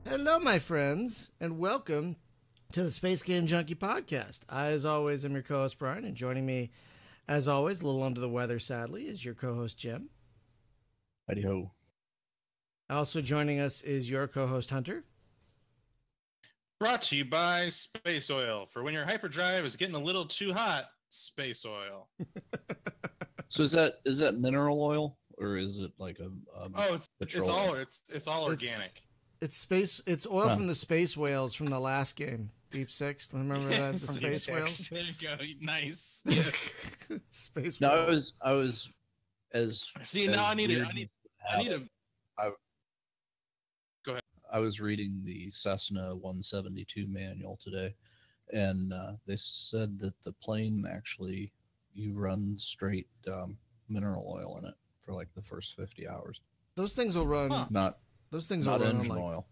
Hello, my friends, and welcome to the Space Game Junkie Podcast. I, as always, am your co-host, Brian, and joining me, as always, a little under the weather, sadly, is your co-host, Jim. Howdy-ho. Also joining us is your co-host, Hunter. Brought to you by Space Oil. For when your hyperdrive is getting a little too hot, Space Oil. So is that mineral oil, or is it like a it's all organic. It's oil from the space whales from the last game, Deep Six. Remember that, the space whales? There you go. Nice. Space. No, whales. I was as see now. I need to. Go ahead. I was reading the Cessna 172 manual today, and they said that the plane actually you run straight mineral oil in it for like the first 50 hours. Those things will run. Huh. Those things not will run engine on, like, oil.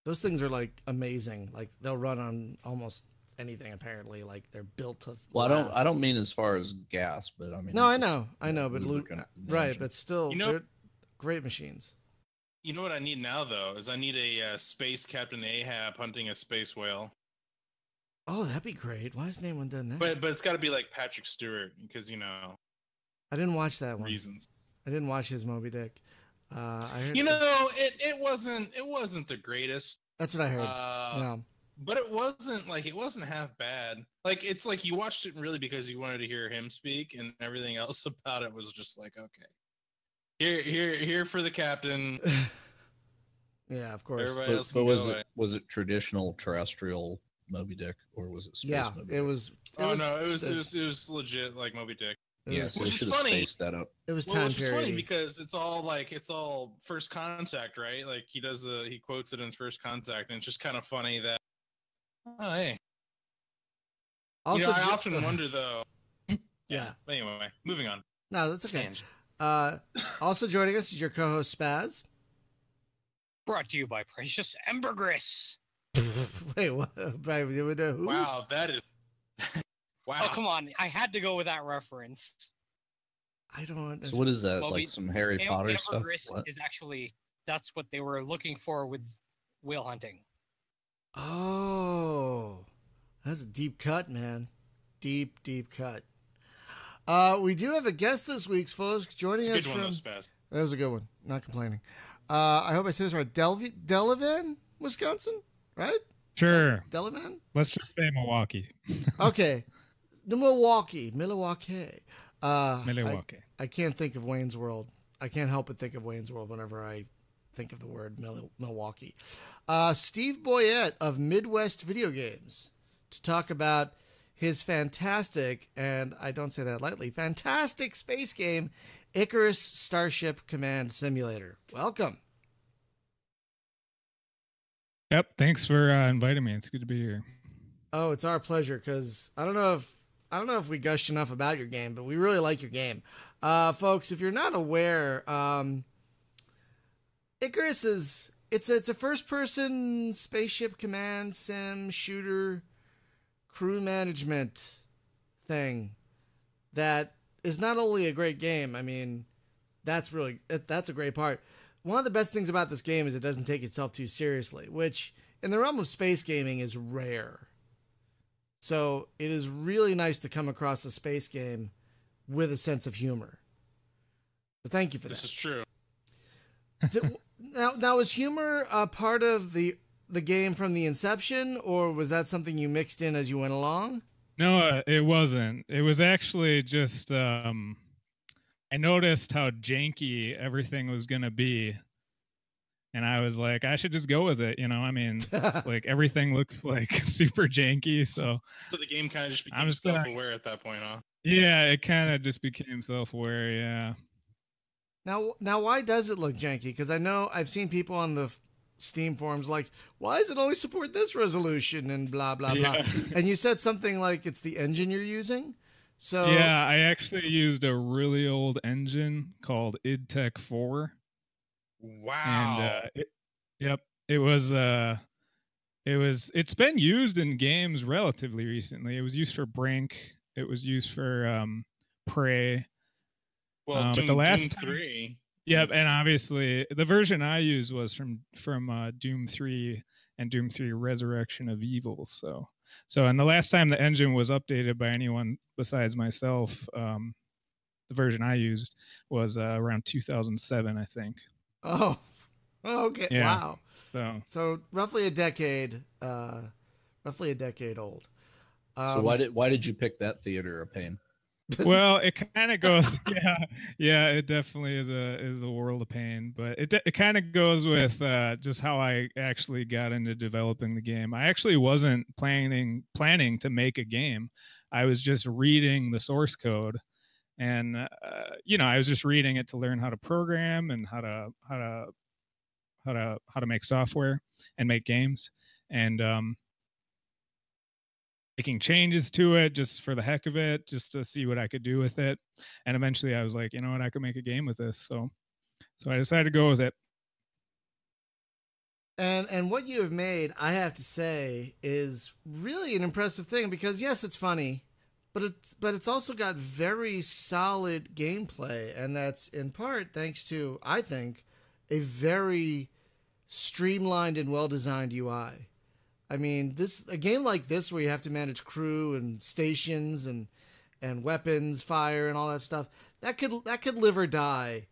Those things are like amazing. Like they'll run on almost anything. Apparently, like they're built to. Well, last. I don't mean as far as gas, but I mean. No, I know, but right, engine. but still, they're great machines. You know what I need now, though, is I need a space Captain Ahab hunting a space whale. Oh, that'd be great. Why hasn't anyone done that? But it's got to be like Patrick Stewart, because I didn't watch that one. Reasons. I didn't watch his Moby Dick. I heard it wasn't the greatest. That's what I heard. Yeah. But it wasn't half bad. Like it's like you watched it really because you wanted to hear him speak, and everything else about it was just like, okay, here for the captain. Yeah, of course. Everybody else but was it traditional terrestrial Moby Dick, or was it space Moby Dick? It was legit like Moby Dick. Yeah, so they should have spaced that up. It was time which is period. funny because it's all First Contact, right? Like he quotes it in First Contact, and it's just kind of funny that. Oh, hey. Also, I often wonder though. Yeah. Anyway, moving on. No, that's okay. Also joining us is your co-host Spaz. Brought to you by Precious Ambergris. Wait, what? Who? Wow, that is. Wow. Oh, come on. I had to go with that reference. I don't understand. So what is that? Like some Harry Potter stuff? Ambergris is actually, that's what they were looking for with whale hunting. Oh, that's a deep cut, man. Deep cut. We do have a guest this week, folks. Joining us from... That was a good one. Not complaining. I hope I say this right. Delavan, Wisconsin, right? Sure. Delavan? Let's just say Milwaukee. Okay. The Milwaukee. I can't think of Wayne's World. I can't help but think of Wayne's World whenever I think of the word Milwaukee. Steve Boyette of Midwest Video Games to talk about his fantastic, and I don't say that lightly, fantastic space game, Icarus Starship Command Simulator. Welcome. Yep. Thanks for inviting me. It's good to be here. Oh, it's our pleasure, because I don't know if we gushed enough about your game, but we really like your game. Folks, if you're not aware, Icarus it's a first-person spaceship command sim shooter crew management thing that is not only a great game. I mean, that's a great part. One of the best things about this game is it doesn't take itself too seriously, which in the realm of space gaming is rare. So it is really nice to come across a space game with a sense of humor. So thank you for that. This is true. Now is humor a part of the game from the inception, or was that something you mixed in as you went along? No, it wasn't. It was actually just I noticed how janky everything was going to be. And I was like, I should just go with it. I mean, it's like everything looks like super janky. So the game kind of just became self-aware at that point, huh? Yeah, it kind of just became self-aware. Yeah. Now, why does it look janky? Because I know I've seen people on the Steam forums like, why does it only support this resolution and blah, blah, blah. And you said something like it's the engine you're using. So yeah, I actually used a really old engine called IdTech 4. Wow. And it's been used in games relatively recently. It was used for Brink. It was used for Prey. Well, but the last Doom time, 3. yep, and obviously the version I used was from Doom 3 and Doom 3 Resurrection of Evil. So and the last time the engine was updated by anyone besides myself, the version I used was around 2007, I think. Oh, okay. Yeah. Wow. So roughly a decade. Roughly a decade old. So why did you pick that theater of pain? well, it kind of goes, yeah, it definitely is a world of pain, but it kind of goes with just how I actually got into developing the game. I actually wasn't planning to make a game. I was just reading the source code, and I was just reading it to learn how to program and how to make software and make games, and making changes to it just for the heck of it, just to see what I could do with it. And eventually I was like, you know what, I could make a game with this. So I decided to go with it. And what you have made, I have to say, is really an impressive thing because yes, it's funny, but it's also got very solid gameplay, and that's in part thanks to, I think, a very streamlined and well-designed UI. I mean, a game like this where you have to manage crew and stations and weapons fire and all that stuff, that could live or die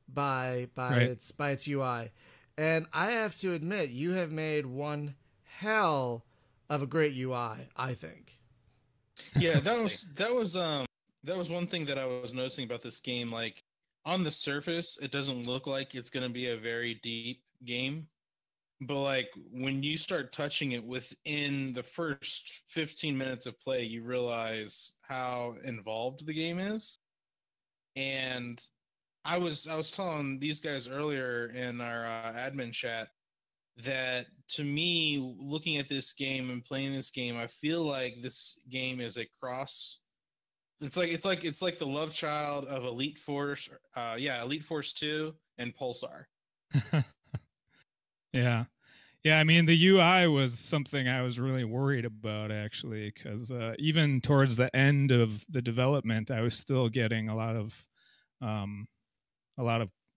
by its UI. And I have to admit, you have made one hell of a great UI, I think. Yeah, that was one thing that I was noticing about this game. Like, on the surface, it doesn't look like it's going to be a very deep game. But like when you start touching it within the first 15 minutes of play, you realize how involved the game is. And I was telling these guys earlier in our admin chat that to me, looking at this game and playing this game, I feel like this game is a cross. It's like the love child of Elite Force, Elite Force 2 and Pulsar. Yeah. Yeah, I mean, the UI was something I was really worried about, actually, because even towards the end of the development, I was still getting a lot of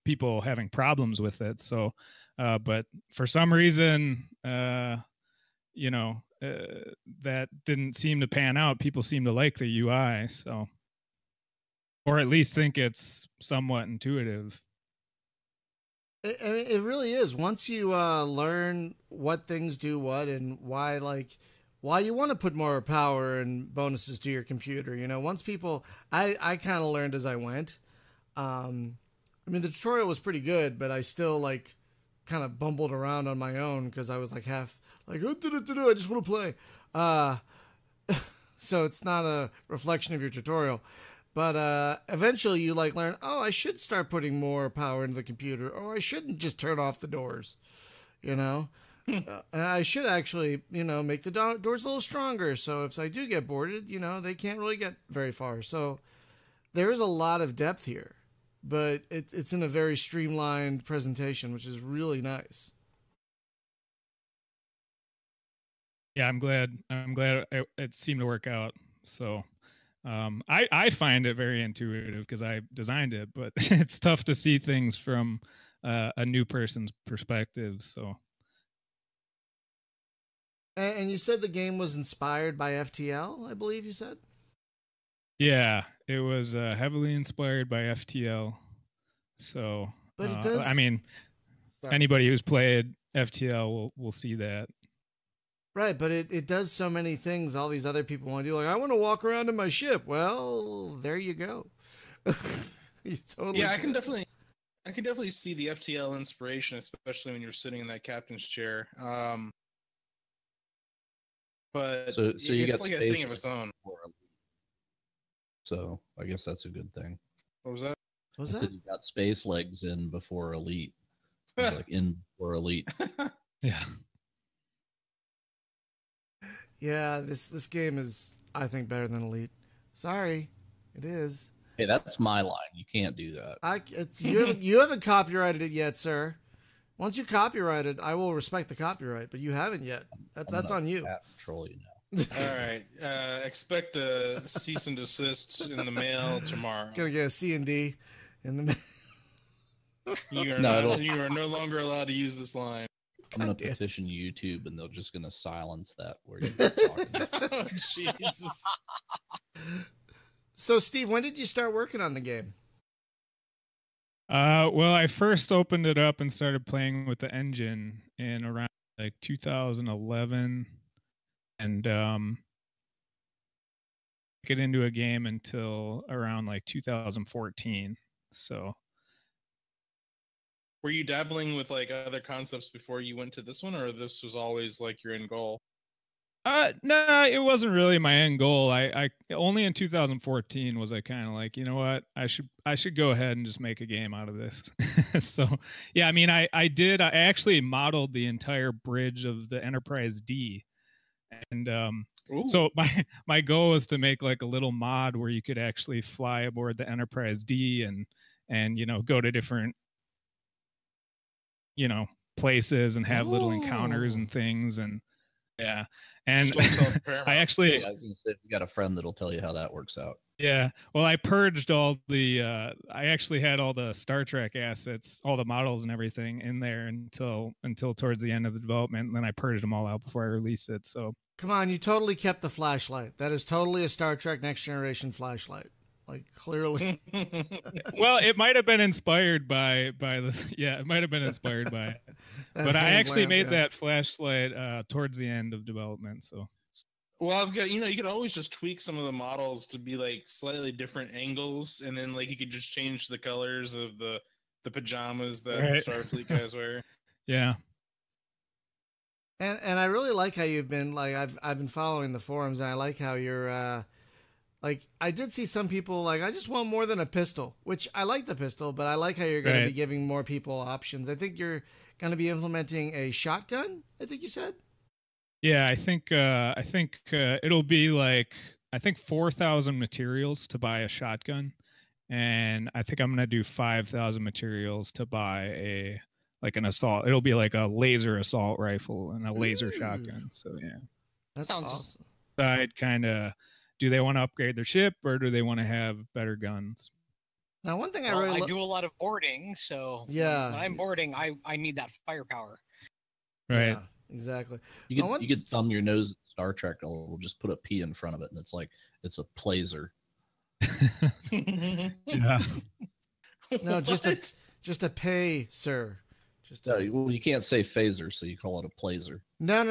people having problems with it. So, but for some reason, that didn't seem to pan out. People seem to like the UI, so, or at least think it's somewhat intuitive. It really is. Once you learn what things do what and why you want to put more power and bonuses to your computer, once people, I kind of learned as I went. I mean, the tutorial was pretty good, but I still kind of bumbled around on my own because I was half I just want to play. So it's not a reflection of your tutorial. But eventually you learn, oh, I should start putting more power into the computer, or I shouldn't just turn off the doors, and I should actually, make the doors a little stronger. So if I do get boarded, they can't really get very far. So there is a lot of depth here, but it's in a very streamlined presentation, which is really nice. Yeah, I'm glad it seemed to work out. So. I find it very intuitive because I designed it, but it's tough to see things from a new person's perspective. So, and you said the game was inspired by FTL, I believe you said. Yeah, it was heavily inspired by FTL. So, but it does. I mean, anybody who's played FTL will see that. Right, but it does so many things all these other people want to do. I want to walk around in my ship. Well, there you go. Yeah, I can definitely see the FTL inspiration, especially when you're sitting in that captain's chair. But so you it's got like a thing of its own. So I guess that's a good thing. What was that? What was that? Said you got space legs in before Elite. It's in before Elite. Yeah. Yeah, this game is, I think, better than Elite. Sorry, it is. Hey, that's my line. You can't do that. You haven't copyrighted it yet, sir. Once you copyright it, I will respect the copyright, but you haven't yet. That's on you. Troll you now. All right. Expect a cease and desist in the mail tomorrow. Gonna get a C&D. In the You are, No, you are no longer allowed to use this line. I'm gonna Goddamn. petition YouTube, and they're just gonna silence that where you talking. Oh, Jesus. So, Steve, when did you start working on the game? Well, I first opened it up and started playing with the engine in around like 2011, and get into a game until around like 2014. So, Were you dabbling with like other concepts before you went to this one, or this was always like your end goal? no, it wasn't really my end goal. I only in 2014 was I kind of like, you know what, I should go ahead and just make a game out of this. So yeah, I mean, I actually modeled the entire bridge of the Enterprise D, and so my goal was to make like a little mod where you could actually fly aboard the Enterprise D and go to different places and have little encounters and things, and yeah. And I actually, I was gonna say, if you got a friend that'll tell you how that works out. yeah, well, I purged all the I actually had all the Star Trek assets, all the models and everything in there until towards the end of the development, and then I purged them all out before I released it. So Come on, you totally kept the flashlight. That is totally a Star Trek Next Generation flashlight. Like, clearly. well, it might have been inspired by it might have been inspired by it. But I actually made that flashlight towards the end of development. So, well, I've got, you could always just tweak some of the models to be like slightly different angles, and then like you could just change the colors of the pajamas that the Starfleet guys wear. Yeah. And I really like how you've been like I've been following the forums, and I like how you're like, I did see some people like, I just want more than a pistol, which I like the pistol, but I like how you're going to be giving more people options. I think you're going to be implementing a shotgun, I think you said. Yeah, I think it'll be like, I think 4,000 materials to buy a shotgun, and I think I'm going to do 5,000 materials to buy an assault. It'll be like a laser assault rifle and a laser shotgun. So yeah. That sounds awesome. I'd kind of, do they want to upgrade their ship, or do they want to have better guns? Now, one thing I do a lot of boarding, so yeah, when I'm boarding, I need that firepower. Right. Yeah, exactly. You could thumb your nose at Star Trek a little, just put a P in front of it, and it's like it's a placer. Yeah. No, just a pay, sir. Well, you can't say phaser, so you call it a placer. No.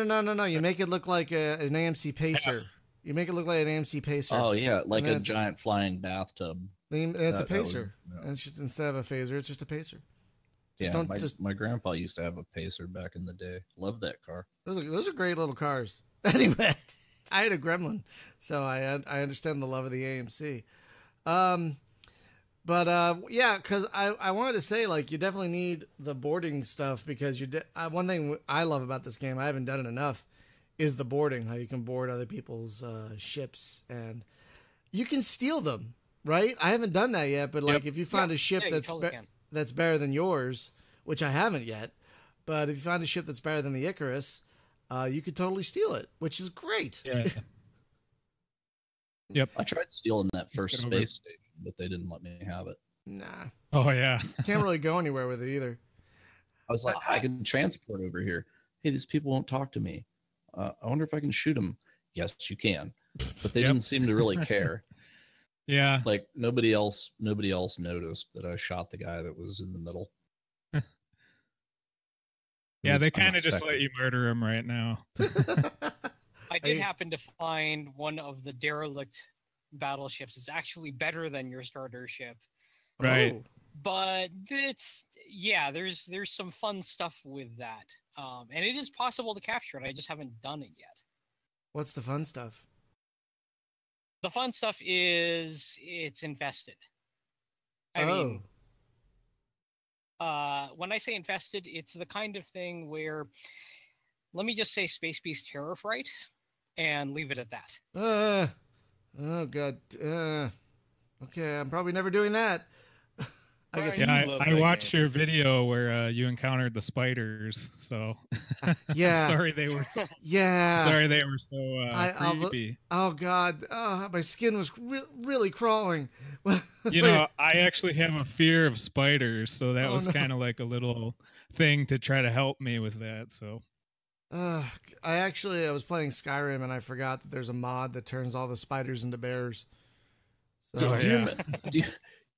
You make it look like an AMC pacer. You make it look like an AMC pacer. Oh yeah, like a giant flying bathtub. It's a pacer. It's just, instead of a phaser, it's just a pacer. My grandpa used to have a pacer back in the day. Loved that car. Those are great little cars. Anyway, I had a Gremlin, so I understand the love of the AMC. Yeah, because I wanted to say, like, you definitely need the boarding stuff, because one thing I love about this game, I haven't done it enough, is the boarding, how you can board other people's ships, and you can steal them, right? I haven't done that yet, but like, if you find a ship that's better than yours, which I haven't yet, but if you find a ship that's better than the Icarus, you could totally steal it, which is great. Yeah. Yep. I tried stealing that first space station, but they didn't let me have it. Nah. Oh yeah. Can't really go anywhere with it either. I was like, I can transport over here. Hey, these people won't talk to me. I wonder if I can shoot them. Yes, you can. But they didn't seem to really care. Yeah. Like nobody else noticed that I shot the guy that was in the middle. Yeah, they kind of just let you murder him right now. I did happen to find one of the derelict battleships. It's actually better than your starter ship. Right. Oh. But there's some fun stuff with that. And it is possible to capture it. I just haven't done it yet. What's the fun stuff? The fun stuff is it's infested. I mean, when I say infested, it's the kind of thing where, let me just say Space Beast Terror Fright and leave it at that. Oh, God. Okay, I'm probably never doing that. I get Brian, Yeah, you love I that watched game. your video where you encountered the spiders. So Yeah. sorry they were. Yeah. Sorry they were so I'll- creepy. oh God, my skin was really crawling. You know, I actually have a fear of spiders, so that Oh, was no. kind of like a little thing to try to help me with that. So I was playing Skyrim and I forgot that there's a mod that turns all the spiders into bears. So Oh, yeah.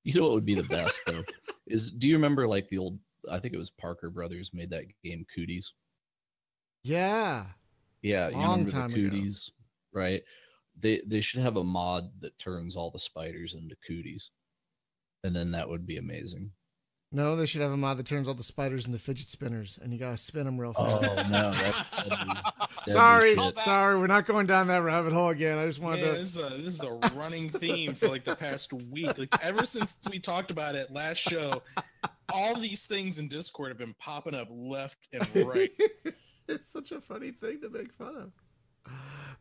You know what would be the best though is do you remember like the old? I think it was Parker Brothers made that game Cooties. yeah, Yeah, you Long remember time the ago. Cooties, right? They should have a mod that turns all the spiders into Cooties, and then that would be amazing. no, they should have a mod that turns all the spiders into fidget spinners, and you gotta spin them real fast. Oh no, that'd be Sorry, shit. sorry, we're not going down that rabbit hole again. I just Man, wanted to. this is a running theme for like the past week. Like ever since we talked about it last show, all these things in Discord have been popping up left and right. It's such a funny thing to make fun of.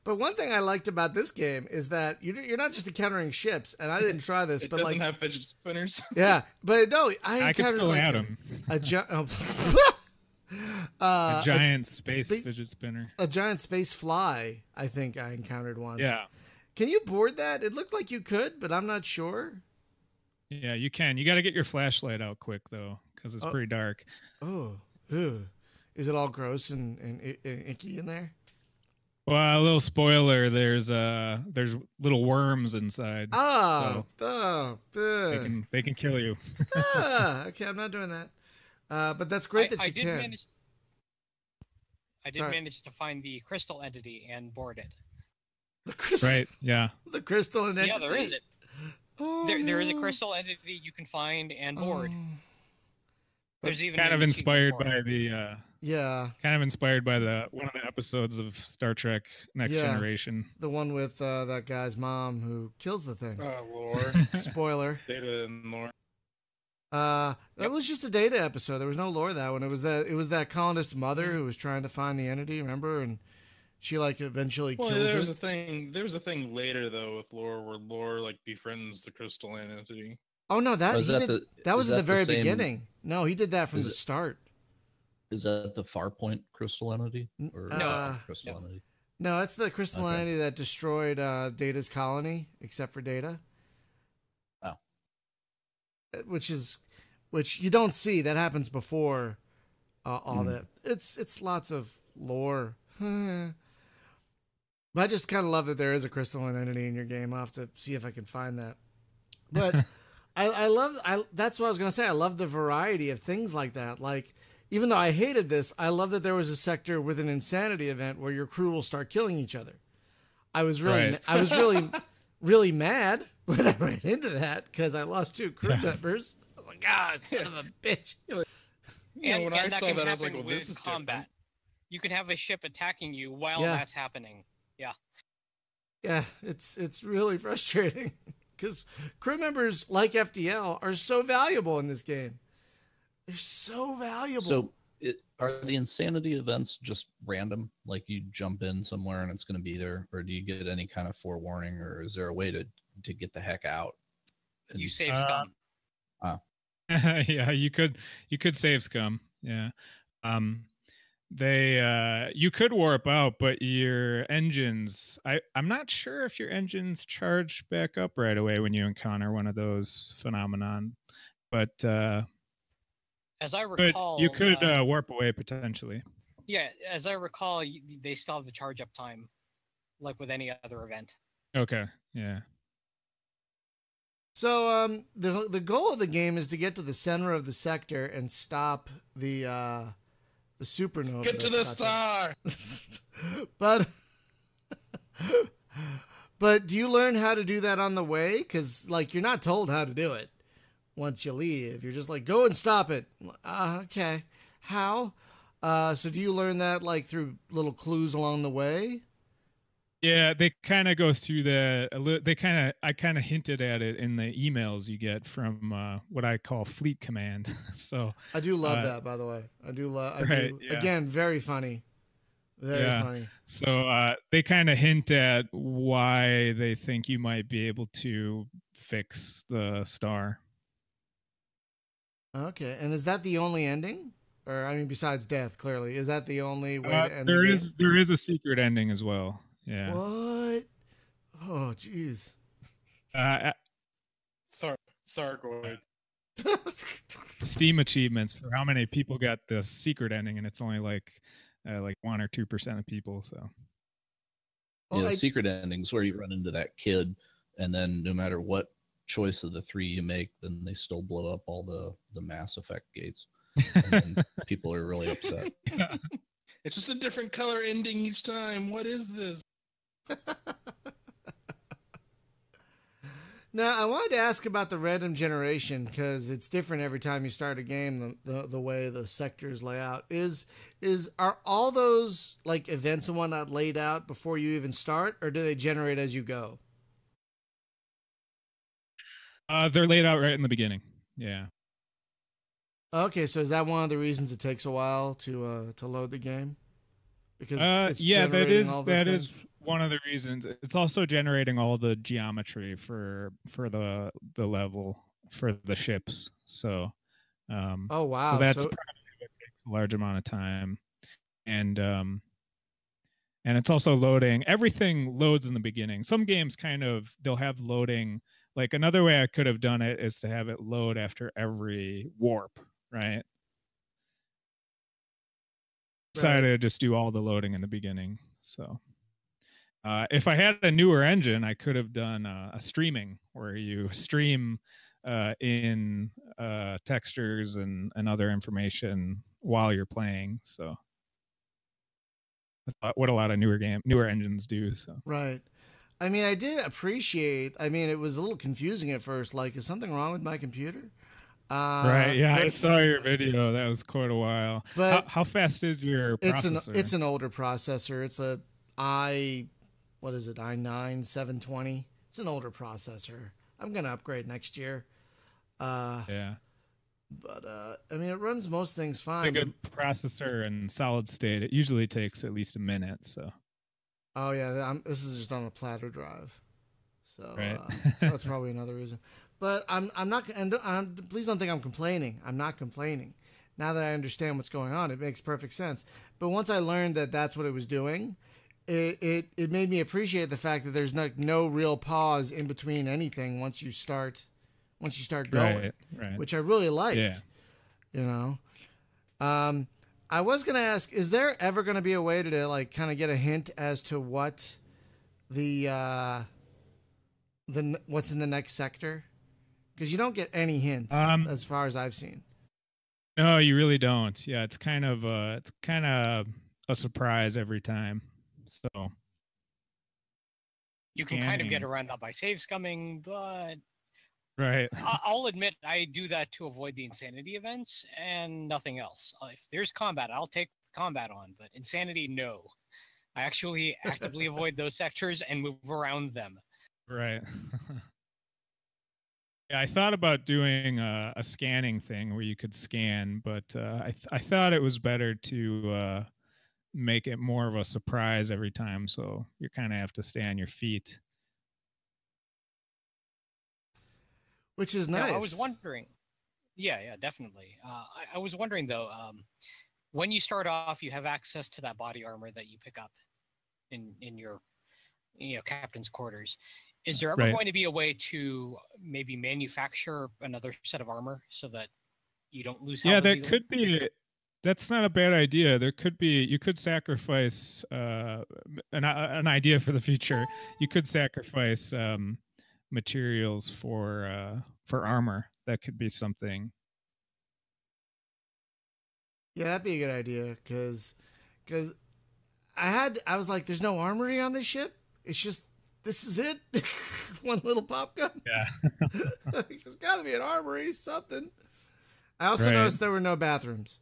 But one thing I liked about this game is that you're not just encountering ships, and I didn't try this, It but doesn't like, have fidget spinners. yeah, but no, I could encountered still like add them. a A giant space big- fidget spinner. a giant space fly. I think I encountered once. Yeah, Can you board that? It looked like you could, but I'm not sure. yeah, you can. You got to get your flashlight out quick though, because it's Oh. pretty dark. Oh, ew. Is it all gross and icky in there? Well, a little spoiler: there's little worms inside. Oh, They can kill you. okay, I'm not doing that. But that's great that you can. I did Sorry. manage to find the crystal entity and board it. The crystal, Right? Yeah. the crystal and Yeah, there is it. Oh, There is a no. crystal entity you can find and board. Oh, There's even Kind an of achievement inspired for it. by the yeah, one of the episodes of Star Trek Next Yeah. Generation. the one with that guy's mom who kills the thing. Oh Lord, Spoiler. Data and more. That was just a Data episode. There was no lore that one. It was that colonist's mother who was trying to find the entity. Remember, and she like eventually Well, kills there her. was a thing. There was a thing later though with Lore where Lore like befriends the crystal entity. Oh no, that Was he that did. the- That was is at the that the very same- beginning. No, he did that from Is the it- start. Is that the Farpoint Crystallinity? Or No. Crystallinity? No, that's the crystallinity that destroyed Data's colony, except for Data. Oh. Which you don't see. That happens before all that. It's lots of lore. But I just kind of love that there is a crystalline entity in your game. I'll have to see if I can find that. But that's what I was gonna say. I love the variety of things like that. Like, even though I hated this, I love that there was a sector with an insanity event where your crew will start killing each other. I was really, Right. I was really, really mad when I ran into that because I lost 2 crew members. I was like, ah, son of a bitch. You know, when I that saw can that, I was happen like, "Well, this with is combat. different." You can have a ship attacking you while Yeah. that's happening. Yeah. Yeah, it's really frustrating because crew members like FDL are so valuable in this game. They're so valuable. So, are the insanity events just random? Like you jump in somewhere and it's going to be there, or do you get any kind of forewarning, or is there a way to get the heck out? And- You save scum. Yeah, you could save scum. Yeah. You could warp out, but your engines, I'm not sure if your engines charge back up right away when you encounter one of those phenomenon, but As I recall, you could warp away potentially. yeah, as I recall, they still have the charge up time, like with any other event. Okay. Yeah. So the goal of the game is to get to the center of the sector and stop the supernova. Get to the that's about star. but do you learn how to do that on the way? Because like you're not told how to do it once you leave. You're just like, go and stop it. Okay, how? So do you learn that like through little clues along the way? Yeah, they kind of go through that. I kind of hinted at it in the emails you get from what I call Fleet Command. So I do love that, by the way. I do love. Right, yeah. Again, very funny. Very Yeah. funny. So they kind of hint at why they think you might be able to fix the star. Okay, and is that the only ending? Or I mean, besides death, clearly, is that the only way to end There the game? there is a secret ending as well. Yeah. What? Oh, jeez. Uh, Thargoid. Steam achievements for how many people got the secret ending, and it's only like 1 or 2% of people. So Well, the secret endings where you run into that kid, and then no matter what choice of the three you make, then they still blow up all the Mass Effect gates, and then people are really upset. It's just a different color ending each time. What is this? Now, I wanted to ask about the random generation because it's different every time you start a game. The way the sectors lay out are all those like events and whatnot laid out before you even start, or do they generate as you go? they're laid out right in the beginning. Yeah. Okay, so is that one of the reasons it takes a while to load the game? Because it's yeah, generating all those that things? is one of the reasons. It's also generating all the geometry for the level for the ships. So Oh wow! so that's probably what takes a large amount of time. And it's also loading. Everything loads in the beginning. Some games they'll have loading. Like another way I could have done it is to have it load after every warp, right? Decided to just do all the loading in the beginning. So if I had a newer engine, I could have done a streaming where you stream in textures and other information while you're playing. So that's what a lot of newer engines do. So Right. I mean, I did appreciate. I mean, it was a little confusing at first. Like, is something wrong with my computer? Right. Yeah, I saw your video. That was quite a while. But how fast is your processor? It's an older processor. It's a what is it? i9 720. It's an older processor. I'm gonna upgrade next year. Yeah. But I mean, it runs most things fine. A good processor and solid state. It usually takes at least a minute. So. Oh yeah, this is just on a platter drive. So right. So that's probably another reason. But I'm not. And please don't think I'm complaining. I'm not complaining. Now that I understand what's going on, it makes perfect sense. But once I learned that that's what it was doing, it made me appreciate the fact that there's no real pause in between anything once you start going, right. which I really like. Yeah. You know. I was gonna ask: is there ever gonna be a way to like kind of get a hint as to what the what's in the next sector? Because you don't get any hints as far as I've seen. No, you really don't. Yeah, it's kind of a surprise every time. So you can kind of get around that by save scumming, but right. I'll admit I do that to avoid the insanity events and nothing else. If there's combat, I'll take combat on, but insanity, no. I actually actively avoid those sectors and move around them. Right. Yeah, I thought about doing a scanning thing where you could scan, but I thought it was better to make it more of a surprise every time, so you kind of have to stay on your feet. Which is nice. Yeah, I was wondering. Yeah, definitely. I was wondering though, when you start off, you have access to that body armor that you pick up in your captain's quarters. Is there ever going to be a way to maybe manufacture another set of armor so that you don't lose health? Yeah, that could be. That's not a bad idea. You could sacrifice an idea for the future. You could sacrifice materials for armor. That could be something. Yeah, that'd be a good idea because I was like, there's no armory on this ship. It's just this is it. One little pop gun. Yeah. There's got to be an armory, something. I also noticed there were no bathrooms,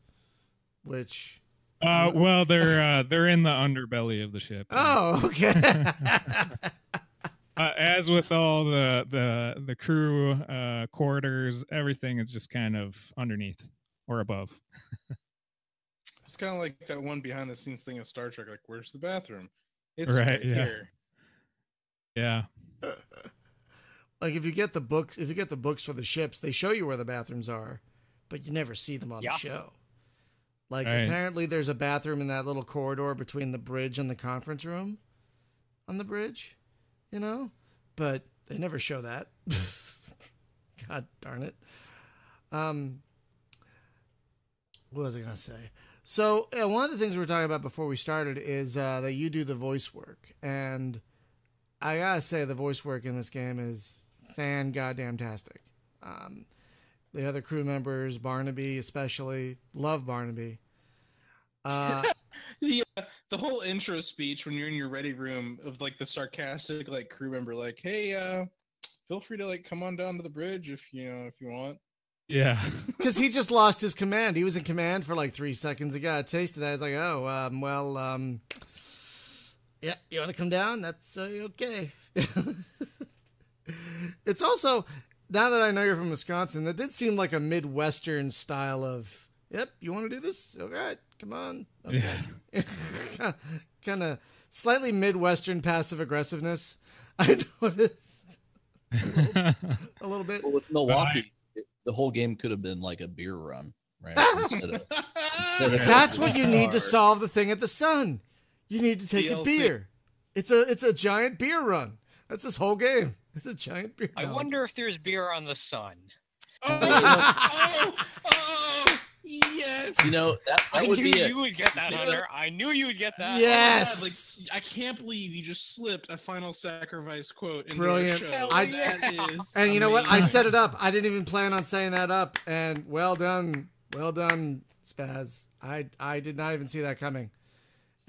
which. Well, they're in the underbelly of the ship. Oh, okay. As with all the crew quarters, everything is just kind of underneath or above. It's kind of like that one behind the scenes thing of Star Trek. Like, where's the bathroom? It's right here. Yeah. Like if you get the books for the ships, they show you where the bathrooms are, but you never see them on Yeah. the show. Like, Right. apparently there's a bathroom in that little corridor between the bridge and the conference room on the bridge, you know? But they never show that. God darn it. What was I going to say? So, one of the things we were talking about before we started is that you do the voice work. And I got to say, the voice work in this game is fan-goddamn-tastic. The other crew members, Barnaby especially, love Barnaby. The whole intro speech when you're in your ready room of like the sarcastic like crew member, like, hey, feel free to like come on down to the bridge if you want. Yeah. Because he just lost his command. He was in command for like 3 seconds. He got a taste of that. He's like, yeah, you want to come down? That's okay. It's also, now that I know you're from Wisconsin, that did seem like a Midwestern style of, yep, you want to do this? All right, come on. Okay. Yeah. Kind of slightly Midwestern passive aggressiveness, I noticed. A little bit. Well, with Milwaukee, the whole game could have been like a beer run, right? Instead of That's what you need to solve the thing at the Sun. You need to take a DLC. beer. It's a giant beer run. That's this whole game. It's a giant beer I run. wonder if there's beer on the Sun. Oh, yes. you know that I would knew be it. you would get that, Hunter. I knew you would get that. Yes. Like, I can't believe you just slipped a final sacrifice quote into Brilliant. our show. Hell That is And you know what? I amazing. set it up. I didn't even plan on saying that up. And well done, Spaz. I did not even see that coming.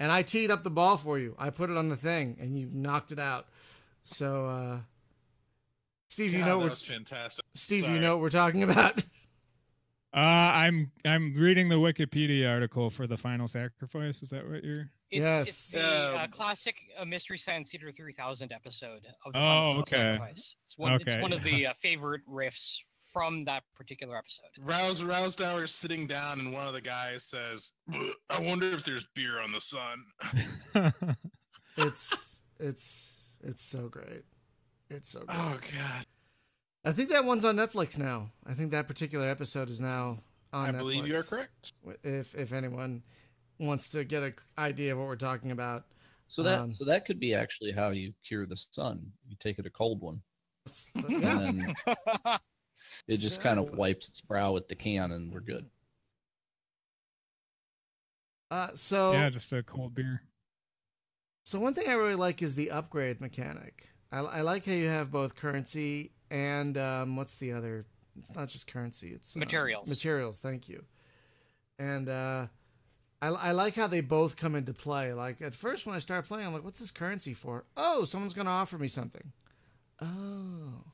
And I teed up the ball for you. I put it on the thing, and you knocked it out. So, Steve, you God, know that we're was fantastic. Steve, Sorry. you know what we're talking about. I'm reading the Wikipedia article for the Final Sacrifice. Is that what you're? It's the Yes. classic Mystery Science Theater 3000 episode of the Oh, Final okay. Sacrifice. It's one Okay. of the favorite riffs from that particular episode. Rousdower is sitting down, and one of the guys says, "I wonder if there's beer on the Sun." It's so great. It's so great. Oh God! I think that one's on Netflix now. I think that particular episode is now on I Netflix. believe you are correct. If anyone wants to get an idea of what we're talking about. So that could be actually how you cure the sun. You take it a cold one, Yeah. and then it just kind of wipes its brow with the can, and we're good. So Yeah, just a cold beer. So one thing I really like is the upgrade mechanic. I like how you have both currency and what's the other? It's not just currency. It's Materials. Materials. Thank you. And I like how they both come into play. Like at first when I start playing, I'm like, "What's this currency for?" Oh, someone's gonna offer me something. Oh,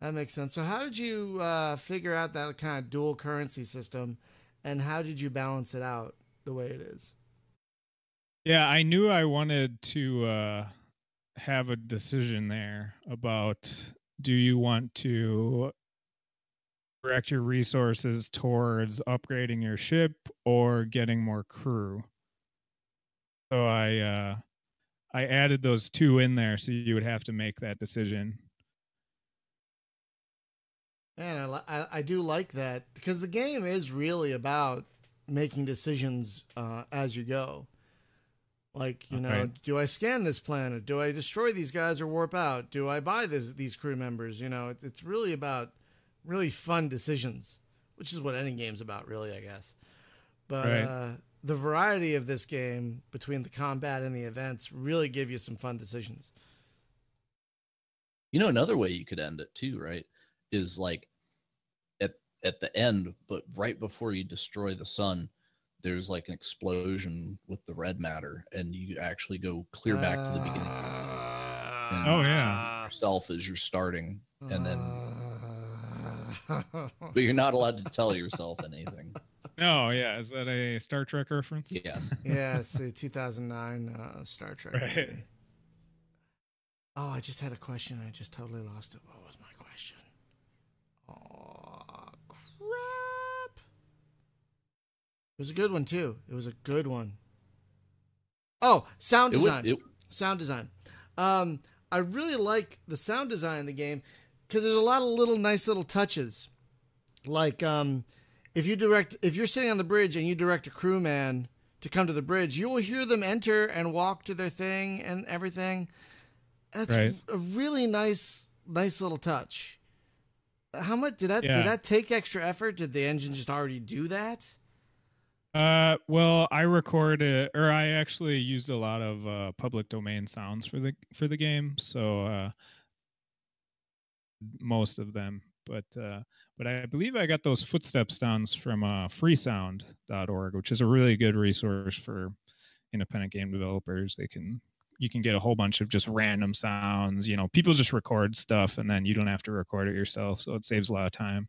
that makes sense. So how did you figure out that kind of dual currency system, and how did you balance it out the way it is? Yeah, I knew I wanted to have a decision there about, do you want to direct your resources towards upgrading your ship or getting more crew? So I added those two in there, so you would have to make that decision. Man, I do like that, because the game is really about making decisions as you go. Like, you know, Okay. do I scan this planet? Do I destroy these guys or warp out? Do I buy these crew members? You know, it's really about really fun decisions, which is what any game's about, really, I guess. But Right. The variety of this game between the combat and the events really give you some fun decisions. You know, another way you could end it too, right? Is like at the end, but right before you destroy the sun, there's like an explosion with the red matter, and you actually go clear back to the beginning. Oh, yeah. Yourself as you're starting, and then then. but you're not allowed to tell yourself anything. No, yeah. Is that a Star Trek reference? Yes. Yeah, it's the 2009 Star Trek Right. movie. Oh, I just had a question. I just totally lost it. What was my question? Oh, crap. It was a good one, too. It was a good one. Oh, sound design. Sound design. I really like the sound design in the game because there's a lot of nice little touches. Like, if you're sitting on the bridge and you direct a crewman to come to the bridge, you will hear them enter and walk to their thing and everything. That's Right. a really nice little touch. How much did that Yeah. did that take extra effort? Did the engine just already do that? Well, I recorded, or I actually used a lot of public domain sounds for the game, so most of them. But I believe I got those footstep sounds from freesound.org, which is a really good resource for independent game developers. You can get a whole bunch of just random sounds. You know, people just record stuff, and then you don't have to record it yourself, so it saves a lot of time.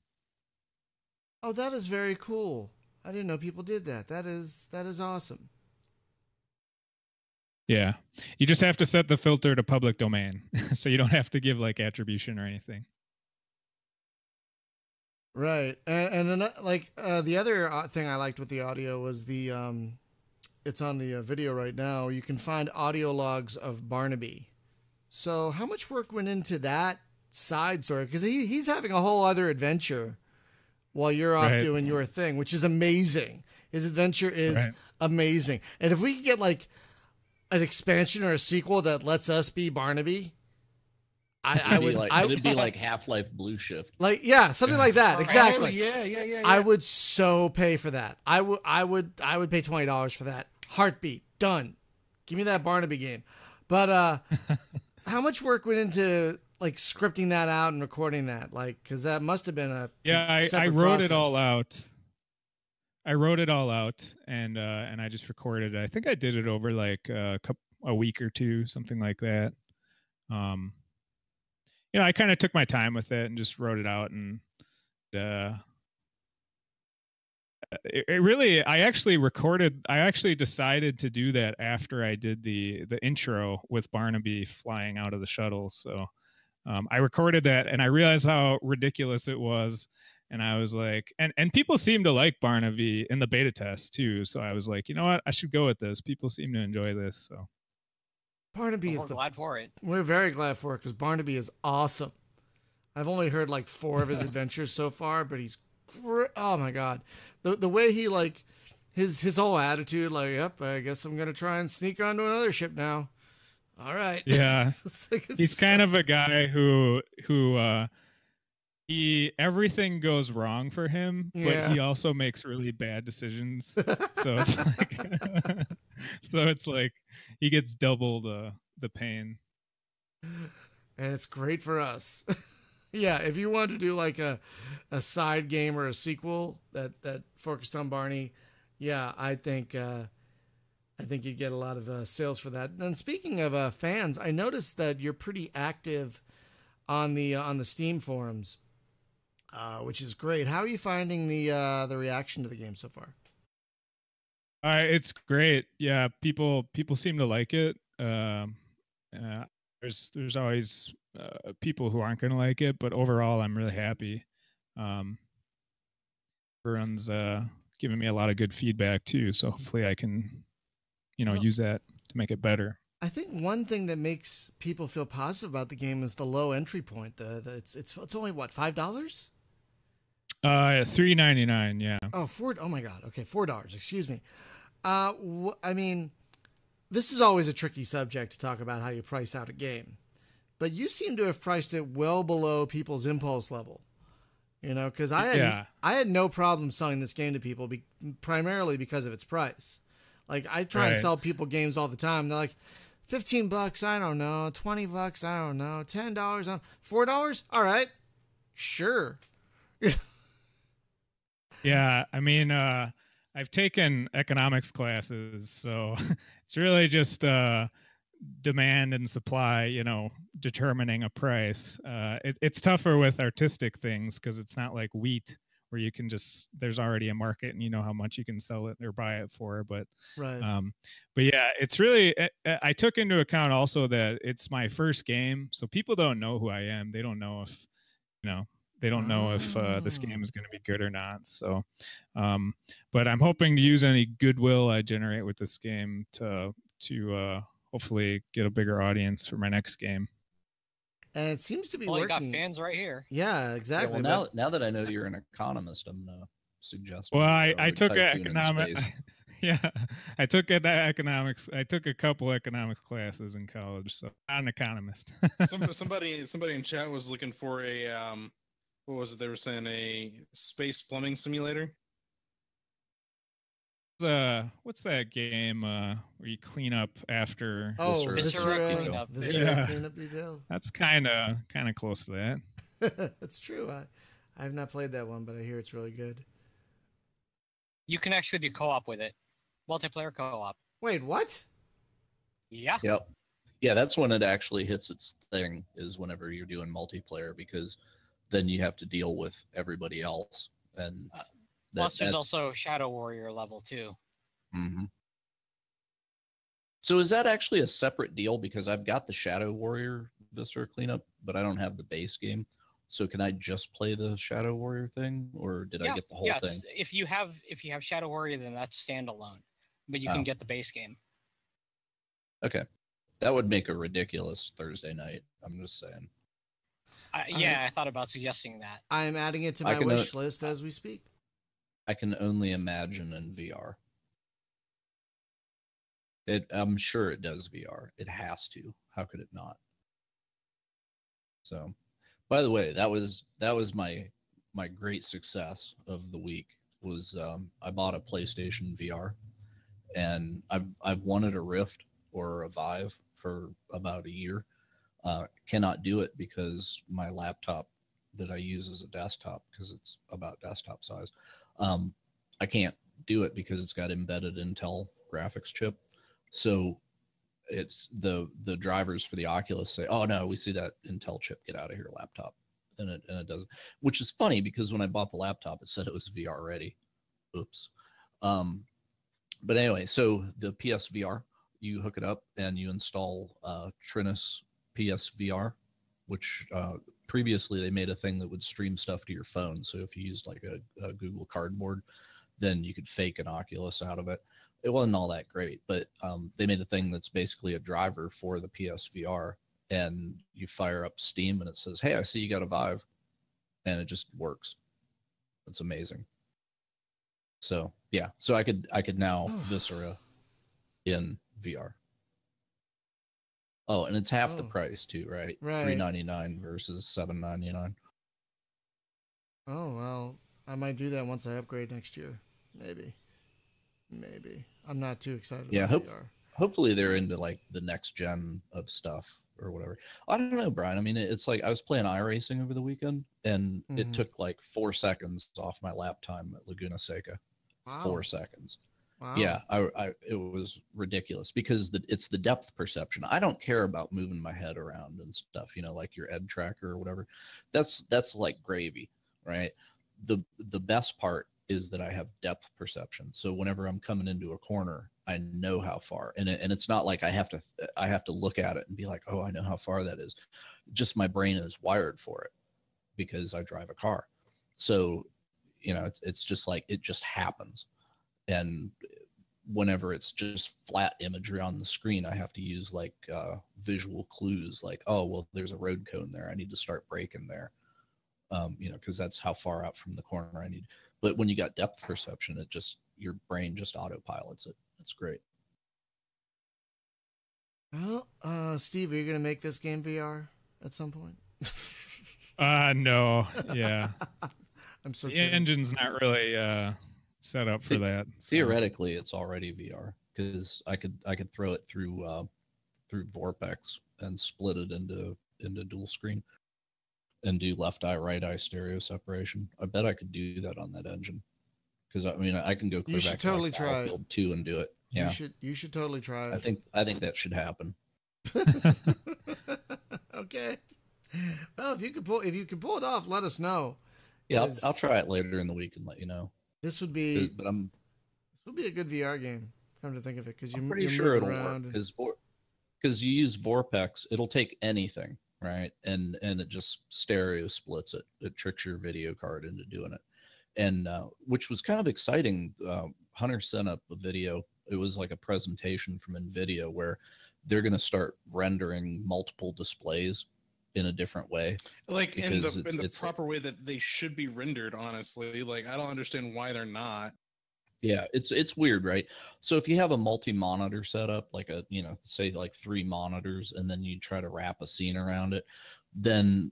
Oh, that is very cool. I didn't know people did that. That is awesome. Yeah, you just have to set the filter to public domain, so you don't have to give like attribution or anything. Right, and like the other thing I liked with the audio was the it's on the video right now. You can find audio logs of Barnaby. So how much work went into that side story? Because he's having a whole other adventure while you're off Right. doing your thing, which is amazing. His adventure is Right. amazing. And if we could get like an expansion or a sequel that lets us be Barnaby, It'd be like Half-Life Blue Shift. like, yeah, something like that. Exactly. Oh, yeah. I would so pay for that. I would pay $20 for that. Heartbeat. Done. Give me that Barnaby game. But how much work went into like scripting that out and recording that? Like, because that must have been a I separate wrote it process. all out. I wrote it all out, and I just recorded it. I think I did it over like a week or two, something like that. You know, I kind of took my time with it and just wrote it out, and it really, I actually decided to do that after I did the intro with Barnaby flying out of the shuttle. So I recorded that, and I realized how ridiculous it was. And I was like, and people seem to like Barnaby in the beta test too. So I was like, you know what, I should go with this. People seem to enjoy this. So Barnaby We're glad for it. We're very glad for it because Barnaby is awesome. I've only heard like 4 of his adventures so far, but he's great. Oh my god, the way he like his whole attitude, like, yep, I guess I'm gonna try and sneak onto another ship now. All right, yeah, he's kind of a guy who everything goes wrong for him, Yeah. but he also makes really bad decisions. So it's like, he gets double the pain. And it's great for us. Yeah, if you want to do like a side game or a sequel that focused on Barney, yeah, I think you'd get a lot of sales for that. And speaking of fans, I noticed that you're pretty active on the Steam forums, which is great. How are you finding the reaction to the game so far? It's great. Yeah, people seem to like it. There's always people who aren't going to like it, but overall, I'm really happy. Everyone's giving me a lot of good feedback too, so hopefully I can, use that to make it better. I think one thing that makes people feel positive about the game is the low entry point. It's only what, $5? $3.99. Yeah. Oh, $4. Oh my God. Okay, $4. Excuse me. I mean, this is always a tricky subject to talk about how you price out a game, but you seem to have priced it well below people's impulse level. Because I had no problem selling this game to people primarily because of its price. Like, I try and sell people games all the time. They're like, $15, I don't know. $20, I don't know. $10, $4, all right, sure. Yeah, I mean, I've taken economics classes, so it's really just demand and supply, determining a price. It's tougher with artistic things because it's not like wheat where you can there's already a market and you know how much you can sell it or buy it for. But right. But yeah, it's really, I took into account also that it's my first game, so people don't know who I am. They don't know if, they don't know if this game is going to be good or not. So, but I'm hoping to use any goodwill I generate with this game to hopefully get a bigger audience for my next game. And it seems to be working. working. You got fans right here. Yeah, exactly. Yeah, well, now that I know you're an economist, I'm suggest. Well, maybe I throw took Tycoon in economic. space. Yeah, I took economics. I took a couple economics classes in college, so I'm an economist. Somebody in chat was looking for a what was it? They were saying a space plumbing simulator. What's that game where you clean up after? Oh, Viscera Viscera cleanup. Yeah. cleanup detail. That's kind of close to that. That's true. I have not played that one, but I hear it's really good. You can actually do co-op with it. Multiplayer co-op. Wait, what? Yeah. Yep. Yeah, that's when it actually hits its thing, is whenever you're doing multiplayer, because then you have to deal with everybody else. And Plus, there's also Shadow Warrior level 2. Mm-hmm. So is that actually a separate deal? Because I've got the Shadow Warrior Viscera cleanup, but I don't have the base game. So can I just play the Shadow Warrior thing, or did I get the whole thing? If you have Shadow Warrior, then that's standalone, but you can get the base game. Okay, that would make a ridiculous Thursday night. I'm just saying. I thought about suggesting that. I'm adding it to my wish list as we speak. I can only imagine in VR. I'm sure it does VR. It has to. How could it not? So, by the way, that was my great success of the week. Was I bought a PlayStation VR, and I've wanted a Rift or a Vive for about a year. Cannot do it because my laptop that I use as a desktop, because it's about desktop size, I can't do it because it's got embedded Intel graphics chip. So it's the drivers for the Oculus say, "Oh no, we see that Intel chip. Get out of here, laptop." And it doesn't, which is funny because when I bought the laptop, it said it was VR ready. Oops. But anyway, so the PSVR, you hook it up and you install Trinus PSVR, which previously they made a thing that would stream stuff to your phone. So if you used like a Google Cardboard, then you could fake an Oculus out of it. It wasn't all that great, but they made a thing that's basically a driver for the PSVR, and you fire up Steam and it says, "Hey, I see you got a Vive," and it just works. It's amazing. So yeah, so I could now Viscera in VR. Oh, and it's half the price too, right? Right. $399 versus $799. Oh well, I might do that once I upgrade next year. Maybe. I'm not too excited about VR. Hopefully they're into like the next gen of stuff or whatever. I don't know, Brian. I mean, it's like I was playing iRacing over the weekend, and it took like 4 seconds off my lap time at Laguna Seca. Wow. 4 seconds. Wow. Yeah, it was ridiculous because it's the depth perception. I don't care about moving my head around and stuff, like your ed tracker or whatever. That's like gravy, right? The best part is that I have depth perception. So whenever I'm coming into a corner, I know how far, and it's not like I have to look at it and be like, "Oh, I know how far that is." Just my brain is wired for it because I drive a car. So, it's just like it just happens. And whenever it's just flat imagery on the screen, I have to use like visual clues, like, "Oh, well, there's a road cone there. I need to start braking there." Because that's how far out from the corner I need. But when you got depth perception, your brain just autopilots it. It's great. Well, Steve, are you gonna make this game VR at some point? No. Yeah. I'm so the kidding. engine's not really set up for that. Theoretically, it's already VR because I could throw it through Vorpex and split it into dual screen and do left eye, right eye stereo separation. I bet I could do that on that engine. Because I mean, I can go clear back to like Battlefield 2 and do it. Yeah, you should totally try it. I think that should happen. Okay. Well, if you can pull it off, let us know. Yeah, I'll try it later in the week and let you know. This would be a good VR game. Come to think of it, because you're pretty sure it'll work. Because you use Vorpex, it'll take anything, right? And it just stereo splits it. It tricks your video card into doing it. And which was kind of exciting. Hunter sent up a video. It was like a presentation from NVIDIA where they're going to start rendering multiple displays in a different way. Like in Because the proper way that they should be rendered, honestly. Like I don't understand why they're not. Yeah, it's weird, right? So if you have a multi-monitor setup, like say like 3 monitors, and then you try to wrap a scene around it, then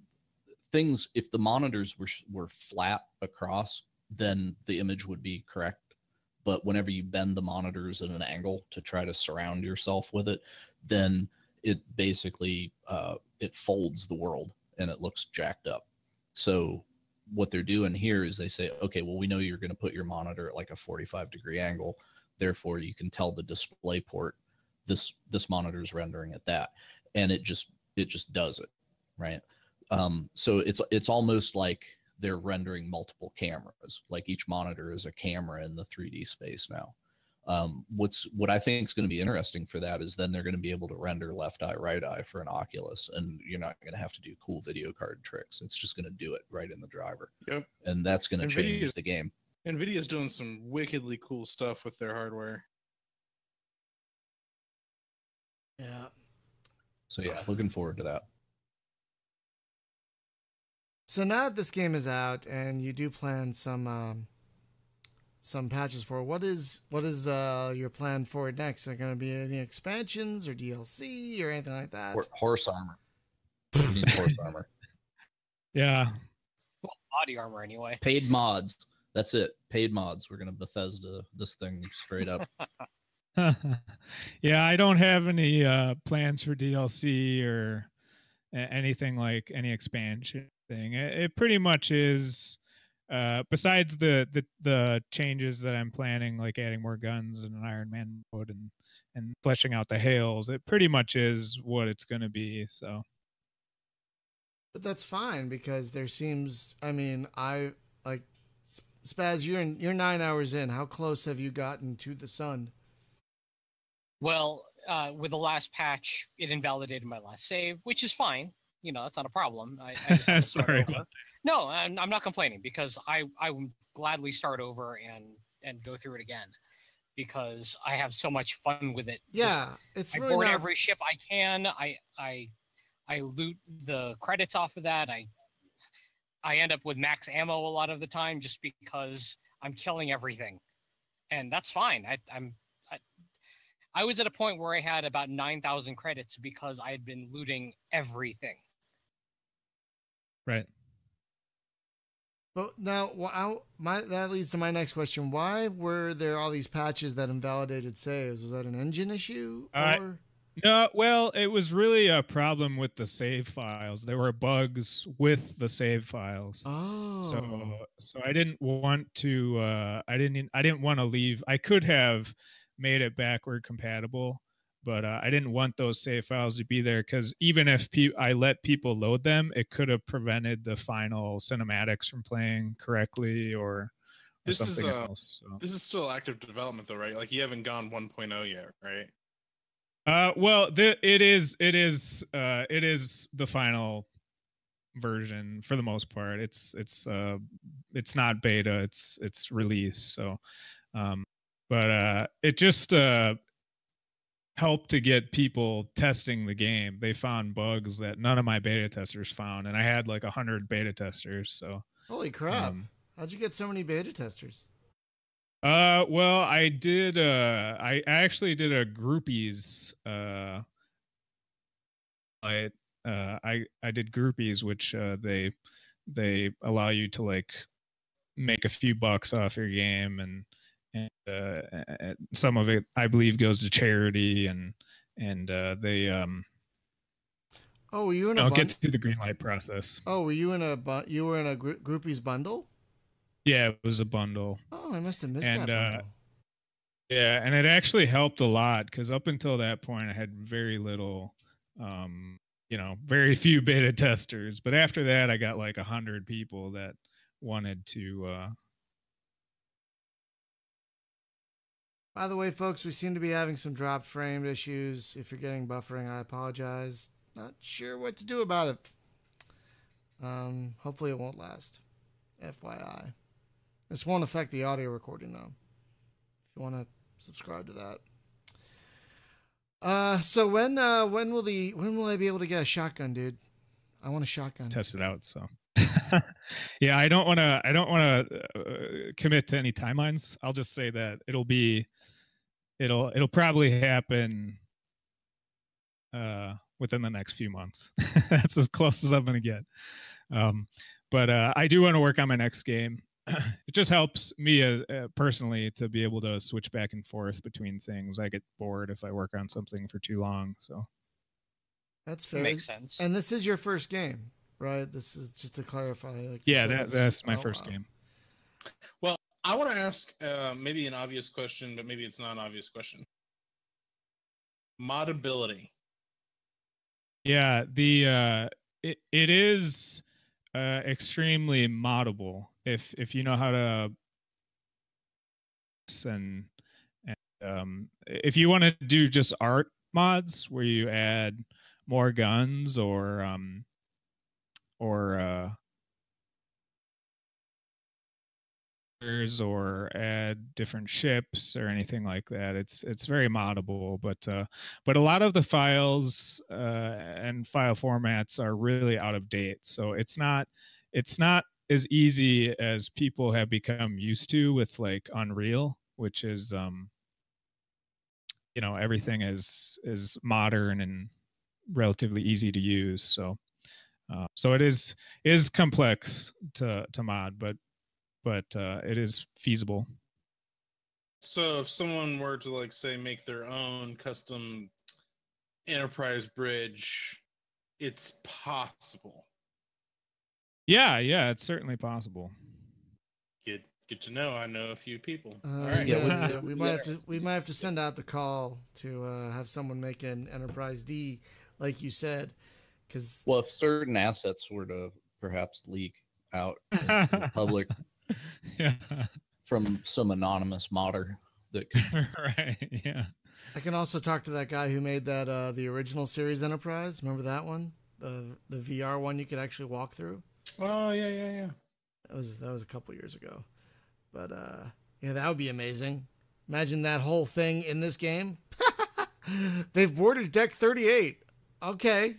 if the monitors were flat across, then the image would be correct. But whenever you bend the monitors at an angle to try to surround yourself with it, then it basically it folds the world and it looks jacked up. So what they're doing here is they say, okay, well, we know you're going to put your monitor at like a 45-degree angle. Therefore, you can tell the display port this monitor is rendering at that, and it just does it, right? So it's almost like they're rendering multiple cameras. Like each monitor is a camera in the 3D space now. What I think is going to be interesting for that is then they're going to be able to render left eye, right eye for an Oculus, and you're not going to have to do cool video card tricks. It's just going to do it right in the driver. Yep. And that's going to change the game. NVIDIA's doing some wickedly cool stuff with their hardware. Yeah. So yeah, looking forward to that. So now that this game is out and you do plan some patches for it, what is your plan for it next? Are there going to be any expansions or DLC or anything like that? Horse armor. You need horse armor. Yeah. Well, body armor anyway. Paid mods. That's it. Paid mods. We're going to Bethesda this thing straight up. Yeah, I don't have any plans for DLC or anything like any expansion thing. It pretty much is, besides the changes that I'm planning, like adding more guns and an Iron Man mode and fleshing out the hails, it pretty much is what it's going to be. So, but that's fine because there seems. I mean, I like Spaz. You're 9 hours in. How close have you gotten to the sun? Well, with the last patch, it invalidated my last save, which is fine. You know, that's not a problem. I just have to start Sorry over. about that. No, I'm not complaining because I would gladly start over and go through it again because I have so much fun with it. Yeah, it's I really board not... every ship I can. I loot the credits off of that. I end up with max ammo a lot of the time just because I'm killing everything, and that's fine. I was at a point where I had about 9,000 credits because I had been looting everything. Right. But now, that leads to my next question. Why were there all these patches that invalidated saves? Was that an engine issue? Or... No, well, it was really a problem with the save files. There were bugs with the save files. Oh. So I didn't want to. I didn't want to leave. I could have made it backward compatible, but I didn't want those save files to be there because even if I let people load them, it could have prevented the final cinematics from playing correctly or something else. So. This is still active development, though, right? Like you haven't gone 1.0 yet, right? Well, it is the final version for the most part. It's not beta. It's release. So, but it just helped to get people testing the game. They found bugs that none of my beta testers found, and I had like 100 beta testers. So holy crap! How'd you get so many beta testers? Well, I did. I actually did a groupies. I did groupies, which they allow you to like make a few bucks off your game, and some of it I believe goes to charity, and they Oh, were you in a get to the green light process. Oh, were you in a groupies bundle? Yeah, it was a bundle. Oh, I must have missed that bundle. Yeah, and it actually helped a lot because up until that point, I had very little, very few beta testers. But after that, I got like 100 people that wanted to. By the way, folks, we seem to be having some drop frame issues. If you're getting buffering, I apologize. Not sure what to do about it. Hopefully it won't last. FYI. This won't affect the audio recording, though. If you want to subscribe to that. So when will I be able to get a shotgun, dude? I want a shotgun. Test it out. So, yeah, I don't want to commit to any timelines. I'll just say that it'll probably happen within the next few months. That's as close as I'm going to get. But I do want to work on my next game. It just helps me personally to be able to switch back and forth between things. I get bored if I work on something for too long. So that's fair. Makes sense. And this is your first game, right? This is just to clarify. Like that's my first game. Well, I want to ask maybe an obvious question, but maybe it's not an obvious question. Modability. Yeah, it is extremely moddable if you know how to, and if you want to do just art mods where you add more guns or add different ships or anything like that, it's very moddable. But a lot of the files and file formats are really out of date, so it's not as easy as people have become used to with like Unreal, which is everything is modern and relatively easy to use. So it is complex to mod, but it is feasible. So if someone were to, like, say, make their own custom enterprise bridge, it's possible. Yeah, it's certainly possible. Good to know. I know a few people. All right. Yeah, we might have to send out the call to have someone make an Enterprise D, like you said, because if certain assets were to perhaps leak out into the public from some anonymous modder that could... Right, yeah. I can also talk to that guy who made that the original series Enterprise. Remember that one, the VR one you could actually walk through. Oh yeah. That was a couple years ago, but that would be amazing. Imagine that whole thing in this game. They've boarded Deck 38. Okay,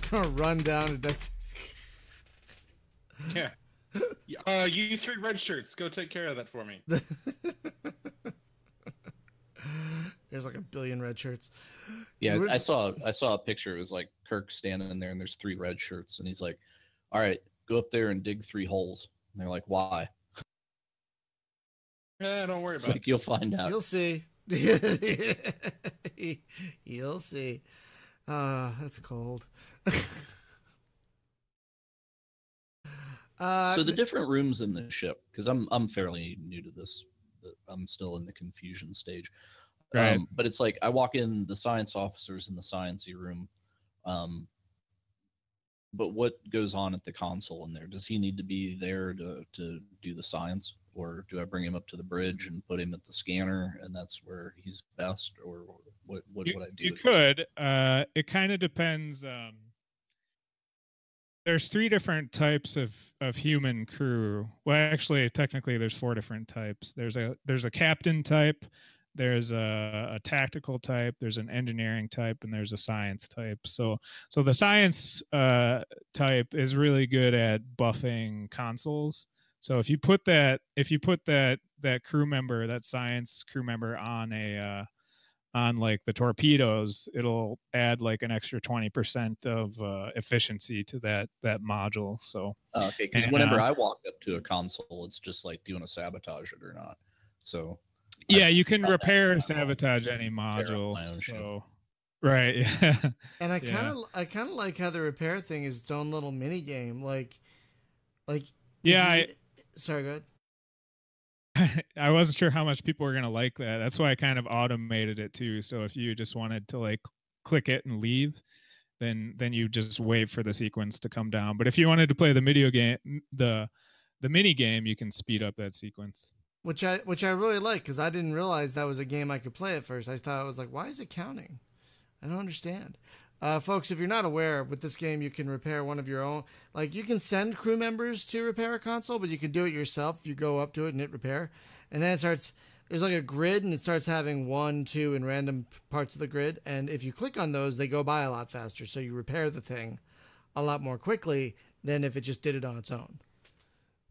gonna run down to Deck. Yeah. You three red shirts, go take care of that for me. There's like 1 billion red shirts. Yeah, I saw a picture. It was like Kirk standing in there, and there's 3 red shirts, and he's like, "All right, go up there and dig 3 holes." And they're like, "Why?" Don't worry about it. You'll find out. You'll see. You'll see. That's cold. So the different rooms in the ship, because I'm fairly new to this, I'm still in the confusion stage. Right. But it's like I walk in, the science officer's in the sciencey room. But what goes on at the console in there? Does he need to be there to do the science, or do I bring him up to the bridge and put him at the scanner, and that's where he's best, or what would I do? You could. It kind of depends. There's 3 different types of human crew. Well, actually, technically, there's 4 different types. There's a captain type, there's a tactical type, there's an engineering type, and there's a science type. So the science type is really good at buffing consoles. So if you put that crew member, that science crew member on like the torpedoes, it'll add like an extra 20% of efficiency to that module. So okay, because whenever I walk up to a console, it's just like, do you want to sabotage it or not? So yeah, you can repair or sabotage any module. So right, yeah. And I kind of like how the repair thing is its own little mini game. Like yeah. Sorry, go ahead. I wasn't sure how much people were gonna like that. That's why I kind of automated it too. So if you just wanted to like click it and leave, then you just wait for the sequence to come down. But if you wanted to play the video game, the mini game, you can speed up that sequence. Which I really like, because I didn't realize that was a game I could play at first. I thought, I was like, why is it counting? I don't understand. Folks, if you're not aware, with this game, you can repair one of your own. Like, you can send crew members to repair a console, but you can do it yourself. You go up to it and hit repair. And then it starts, there's like a grid, and it starts having 1, 2 in random parts of the grid. And if you click on those, they go by a lot faster. So you repair the thing a lot more quickly than if it just did it on its own,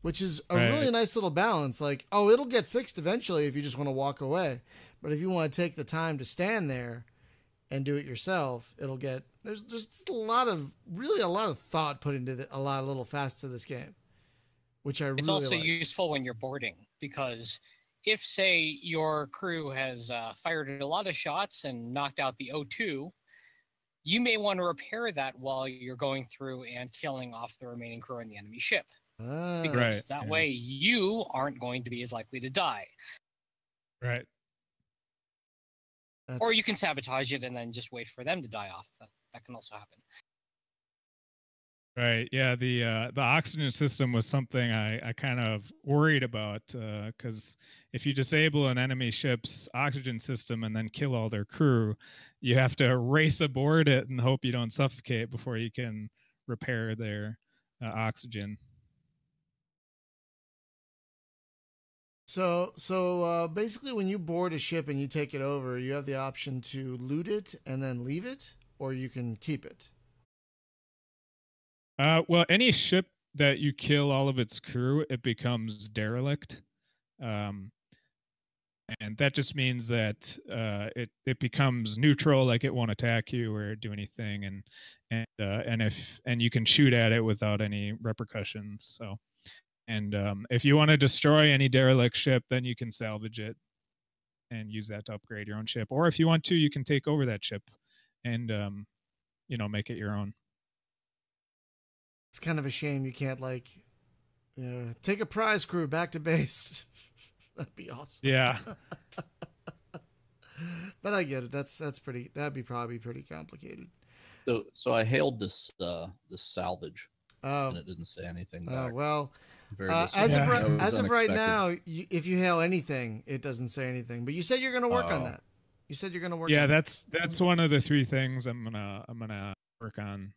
which is a really nice little balance. Like, oh, it'll get fixed eventually if you just want to walk away. But if you want to take the time to stand there and do it yourself, it'll get, there's just a lot of thought put into a lot of little facets of this game, which I really like. It's also useful when you're boarding, because if, say, your crew has fired a lot of shots and knocked out the O2, you may want to repair that while you're going through and killing off the remaining crew on the enemy ship. Because that way you aren't going to be as likely to die. Right. Or you can sabotage it and then just wait for them to die off. That can also happen. Right. Yeah. The oxygen system was something I kind of worried about, because if you disable an enemy ship's oxygen system and then kill all their crew, you have to race aboard it and hope you don't suffocate before you can repair their oxygen. So basically, when you board a ship and you take it over, you have the option to loot it and then leave it, or you can keep it. Well, any ship that you kill all of its crew, it becomes derelict. And that just means that it becomes neutral, like it won't attack you or do anything, and you can shoot at it without any repercussions. So, and if you want to destroy any derelict ship, then you can salvage it and use that to upgrade your own ship. Or if you want to, you can take over that ship and make it your own. It's kind of a shame you can't take a prize crew back to base. That'd be awesome. Yeah. But I get it. That'd be probably pretty complicated. So I hailed this salvage, and it didn't say anything back. Well, as of right now, if you hail anything, it doesn't say anything. But you said you're going to work on that. You said you're going to work. Yeah, on that's one of the 3 things I'm gonna work on.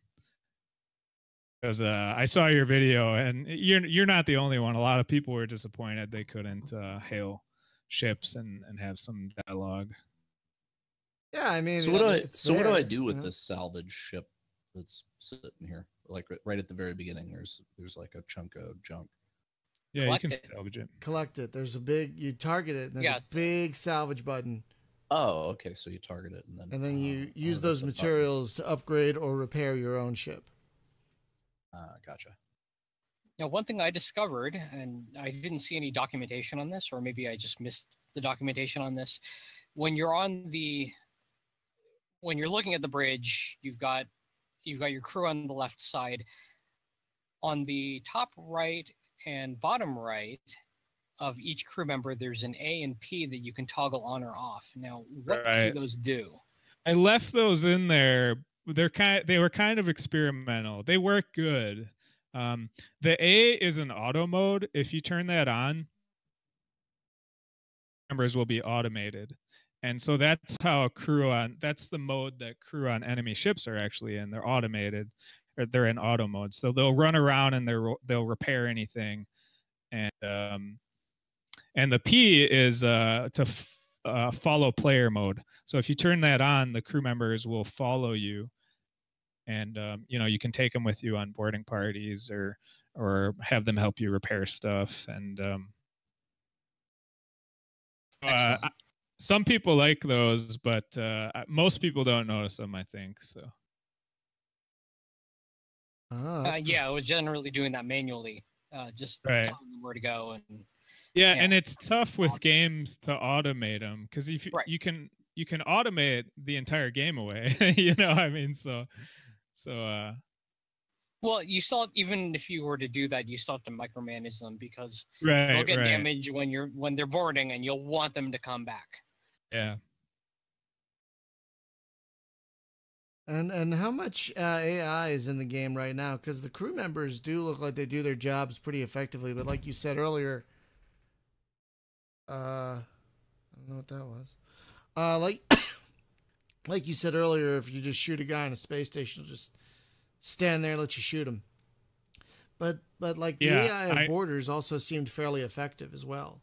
Because I saw your video, and you're not the only one. A lot of people were disappointed they couldn't hail ships and have some dialogue. Yeah, I mean, so what do I do with this salvage ship that's sitting here? Like right at the very beginning, there's like a chunk of junk. Yeah, Collect you can it. salvage it. Collect it. There's you target it, and there's a big salvage button. Oh, okay. So you target it, and then you use those materials to upgrade or repair your own ship. Gotcha. Now, one thing I discovered, and I didn't see any documentation on this, or maybe I just missed the documentation on this. When you're looking at the bridge, you've got your crew on the left side. On the top right and bottom right of each crew member, there's an A and P that you can toggle on or off. Now, what do those do? I left those in there. They were kind of experimental. They work good. The A is an auto mode. If you turn that on, members will be automated. And so that's how that's the mode that crew on enemy ships are actually in. They're automated, or they're in auto mode. So they'll run around and they'll repair anything. And the P is to follow player mode. So if you turn that on, the crew members will follow you, and you can take them with you on boarding parties or have them help you repair stuff. And some people like those, but most people don't notice them, I think. So I was generally doing that manually, just telling them where to go. And and it's tough with games to automate them, because if you can automate the entire game away. I mean, so well, you still, even if you were to do that, you still have to micromanage them, because they'll get damaged when they're boarding, and you'll want them to come back. Yeah. And how much AI is in the game right now? Because the crew members do look like they do their jobs pretty effectively, but like you said earlier, I don't know what that was. Like you said earlier, if you just shoot a guy in a space station, he'll just stand there and let you shoot him. But like the AI of boarders also seemed fairly effective as well.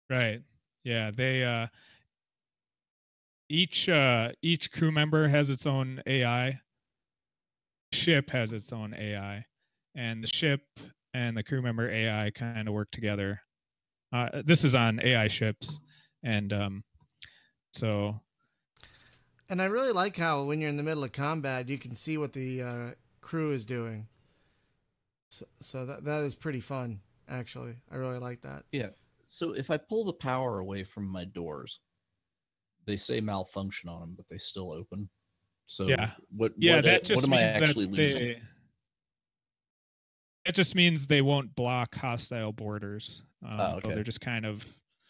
Right. Yeah. They each crew member has its own AI. Ship has its own AI, and the ship and the crew member AI kind of work together. This is on AI ships, and so. And I really like how when you're in the middle of combat, you can see what the crew is doing. So that is pretty fun, actually. I really like that. Yeah. So if I pull the power away from my doors, they say malfunction on them, but they still open. So Yeah. what That what just am I means actually that losing? It just means they won't block hostile borders. Oh, So okay. they're just kind of.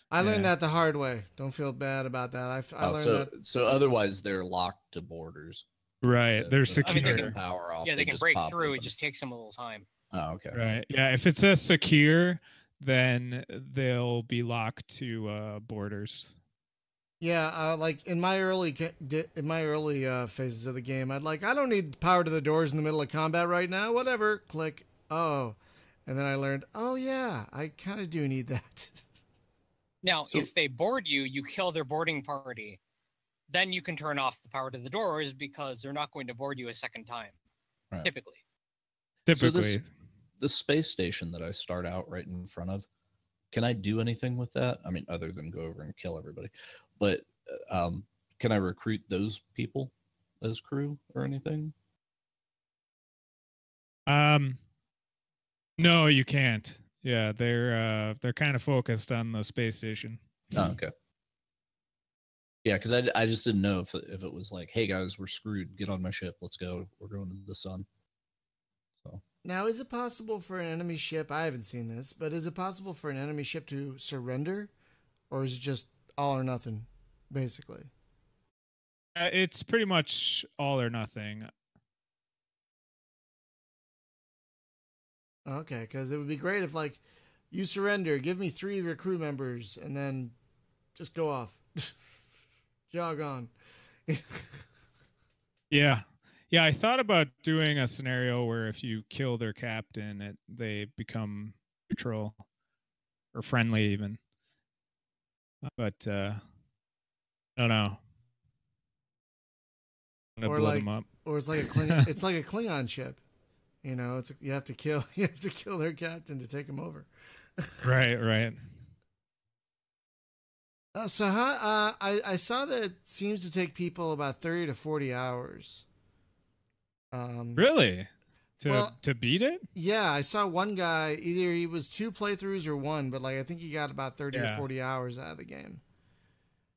I learned that the hard way. Don't feel bad about that. I learned so that. so otherwise they're locked to borders. Right. They're If I turn secure. the power off, Yeah, they can just break pop through. It open. just takes them a little time. Oh, okay. Right. Yeah. If it says secure, then they'll be locked to borders. Yeah, like in my early phases of the game, I don't need power to the doors in the middle of combat right now. Whatever. Click. Oh, and then I learned. Oh yeah, I kind of do need that. Now, So- if they board you, you kill their boarding party. Then you can turn off the power to the doors because they're not going to board you a second time. Right. Typically. So Typically. the space station that I start out right in front of, can I do anything with that? I mean, other than go over and kill everybody, but can I recruit those people as crew or anything? No, you can't. Yeah, they're kind of focused on the space station. Oh, okay. Yeah, because I just didn't know if it was like, hey guys, we're screwed. Get on my ship. Let's go. We're going to the sun. So Now, is it possible for an enemy ship? I haven't seen this, but is it possible for an enemy ship to surrender, or is it just all or nothing, basically? It's pretty much all or nothing. Okay, because it would be great if like you surrender, give me 3 of your crew members, and then just go off, jog on. Yeah. Yeah, I thought about doing a scenario where if you kill their captain, they become neutral or friendly even. But I don't know. I'm gonna blow them up. Or it's like a Klingon, it's like a Klingon ship. You know, you have to kill their captain to take him over. Right. So how I saw that it seems to take people about 30 to 40 hours. Really? To beat it? Yeah, I saw one guy, either he was 2 playthroughs or 1, but like I think he got about 30 or 40 hours out of the game.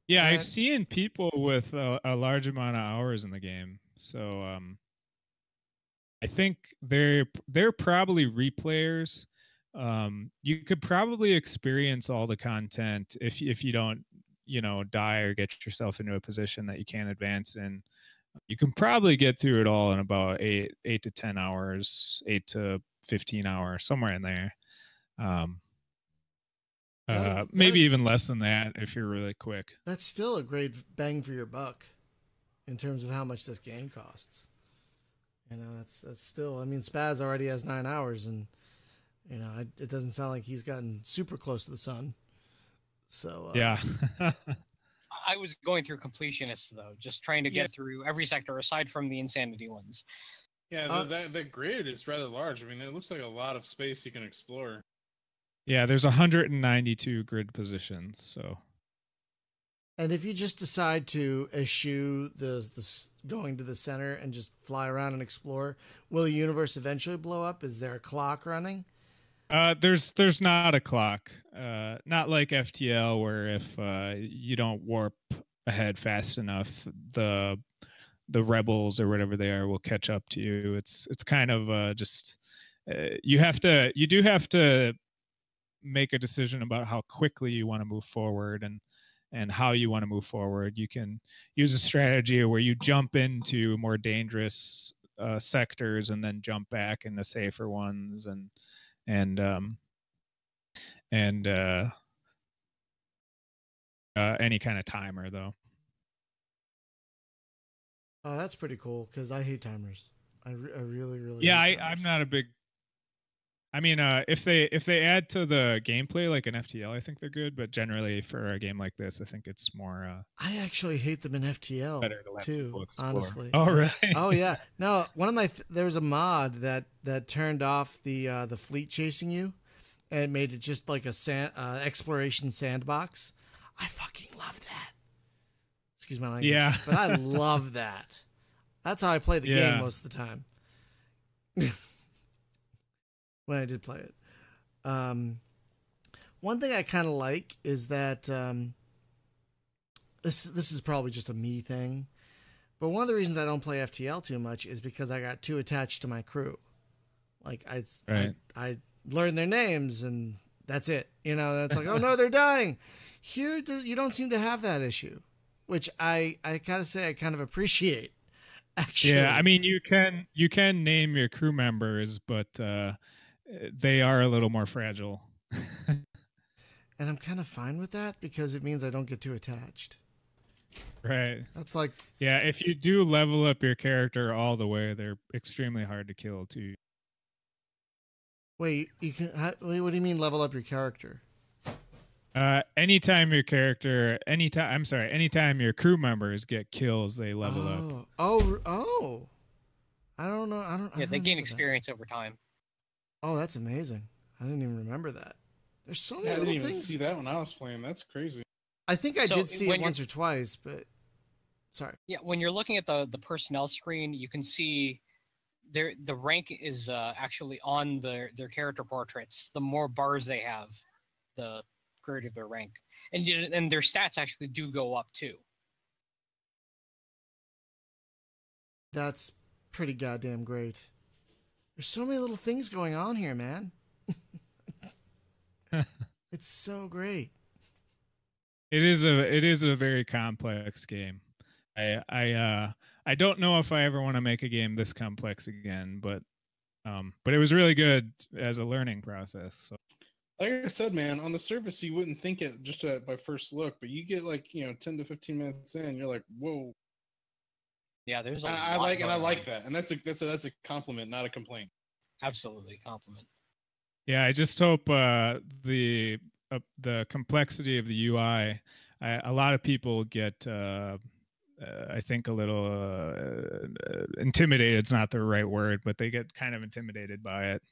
Yeah, I've seen people with a large amount of hours in the game. So I think they're probably replayers. You could probably experience all the content if you don't, die or get yourself into a position that you can't advance in. You can probably get through it all in about 8 to 10 hours, 8 to 15 hours, somewhere in there. Maybe even less than that if you're really quick. That's still a great bang for your buck in terms of how much this game costs. That's still. I mean, Spaz already has 9 hours, and it doesn't sound like he's gotten super close to the sun. So yeah. I was going through completionists though, just trying to get through every sector aside from the insanity ones. Yeah, the grid is rather large. I mean, it looks like a lot of space you can explore. Yeah, there's 192 grid positions. So, and if you just decide to eschew the going to the center and just fly around and explore, will the universe eventually blow up? Is there a clock running? There's not a clock. Not like FTL where if you don't warp ahead fast enough, the rebels or whatever they are will catch up to you. It's kind of just you do have to make a decision about how quickly you want to move forward and how you want to move forward. You can use a strategy where you jump into more dangerous sectors and then jump back into safer ones and any kind of timer though. Oh, that's pretty cool because I hate timers. I really yeah. I'm not a big. I mean, if they add to the gameplay like an FTL, I think they're good. But generally, for a game like this, I think it's more I actually hate them in FTL better to let people too, explore. honestly. Oh, really? Oh yeah. No, one of my there was a mod that turned off the fleet chasing you, and it made it just like a exploration sandbox. I fucking love that. Excuse my language. Yeah. But I love that. That's how I play the game most of the time. When I did play it. One thing I kind of like is that this is probably just a me thing, but one of the reasons I don't play FTL too much is because I got too attached to my crew. Like I learned their names and that's it. You know, that's like, oh no, they're dying. Here, you don't seem to have that issue, which I gotta say I kind of appreciate. Actually, yeah. I mean, you can name your crew members, but they are a little more fragile. And I'm kind of fine with that because it means I don't get too attached. Right. That's like, yeah, if you do level up your character all the way, they're extremely hard to kill too. wait, what do you mean level up your character? Anytime your crew members get kills, they level up. Oh. I don't know. Yeah, they gain experience over time. Oh, that's amazing. I didn't even remember that. There's so many I didn't little even things. see that when I was playing. That's crazy. I think I did see it once or twice, but sorry. Yeah, when you're looking at the personnel screen, you can see the rank is actually on their character portraits. The more bars they have, the greater their rank, and their stats actually do go up too. That's pretty goddamn great. There's so many little things going on here, man. It's so great. It is a very complex game. I don't know if I ever want to make a game this complex again, but it was really good as a learning process. So. Like I said, man, on the surface you wouldn't think it just by first look, but you get 10 to 15 minutes in, you're like, whoa. Yeah, there's. I like that, and that's a compliment, not a complaint. Absolutely, compliment. Yeah, I just hope the complexity of the UI. A lot of people get, I think, a little intimidated. It's not the right word, but they get kind of intimidated by it.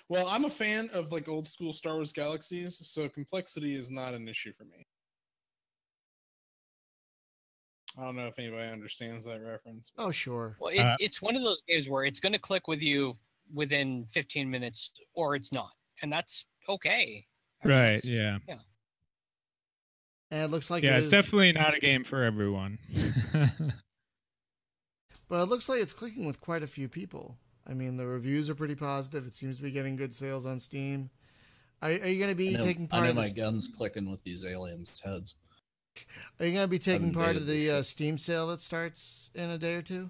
Well, I'm a fan of old school Star Wars Galaxies, so complexity is not an issue for me. I don't know if anybody understands that reference. Oh, sure. Well, it's one of those games where it's going to click with you within 15 minutes, or it's not, and that's okay. Right? Yeah. Yeah. And it looks like it's definitely not a game for everyone. But it looks like it's clicking with quite a few people. I mean, the reviews are pretty positive. It seems to be getting good sales on Steam. Are you going to be taking part? I know my gun's clicking with these aliens' heads. Are you going to be taking part of the Steam sale that starts in a day or two?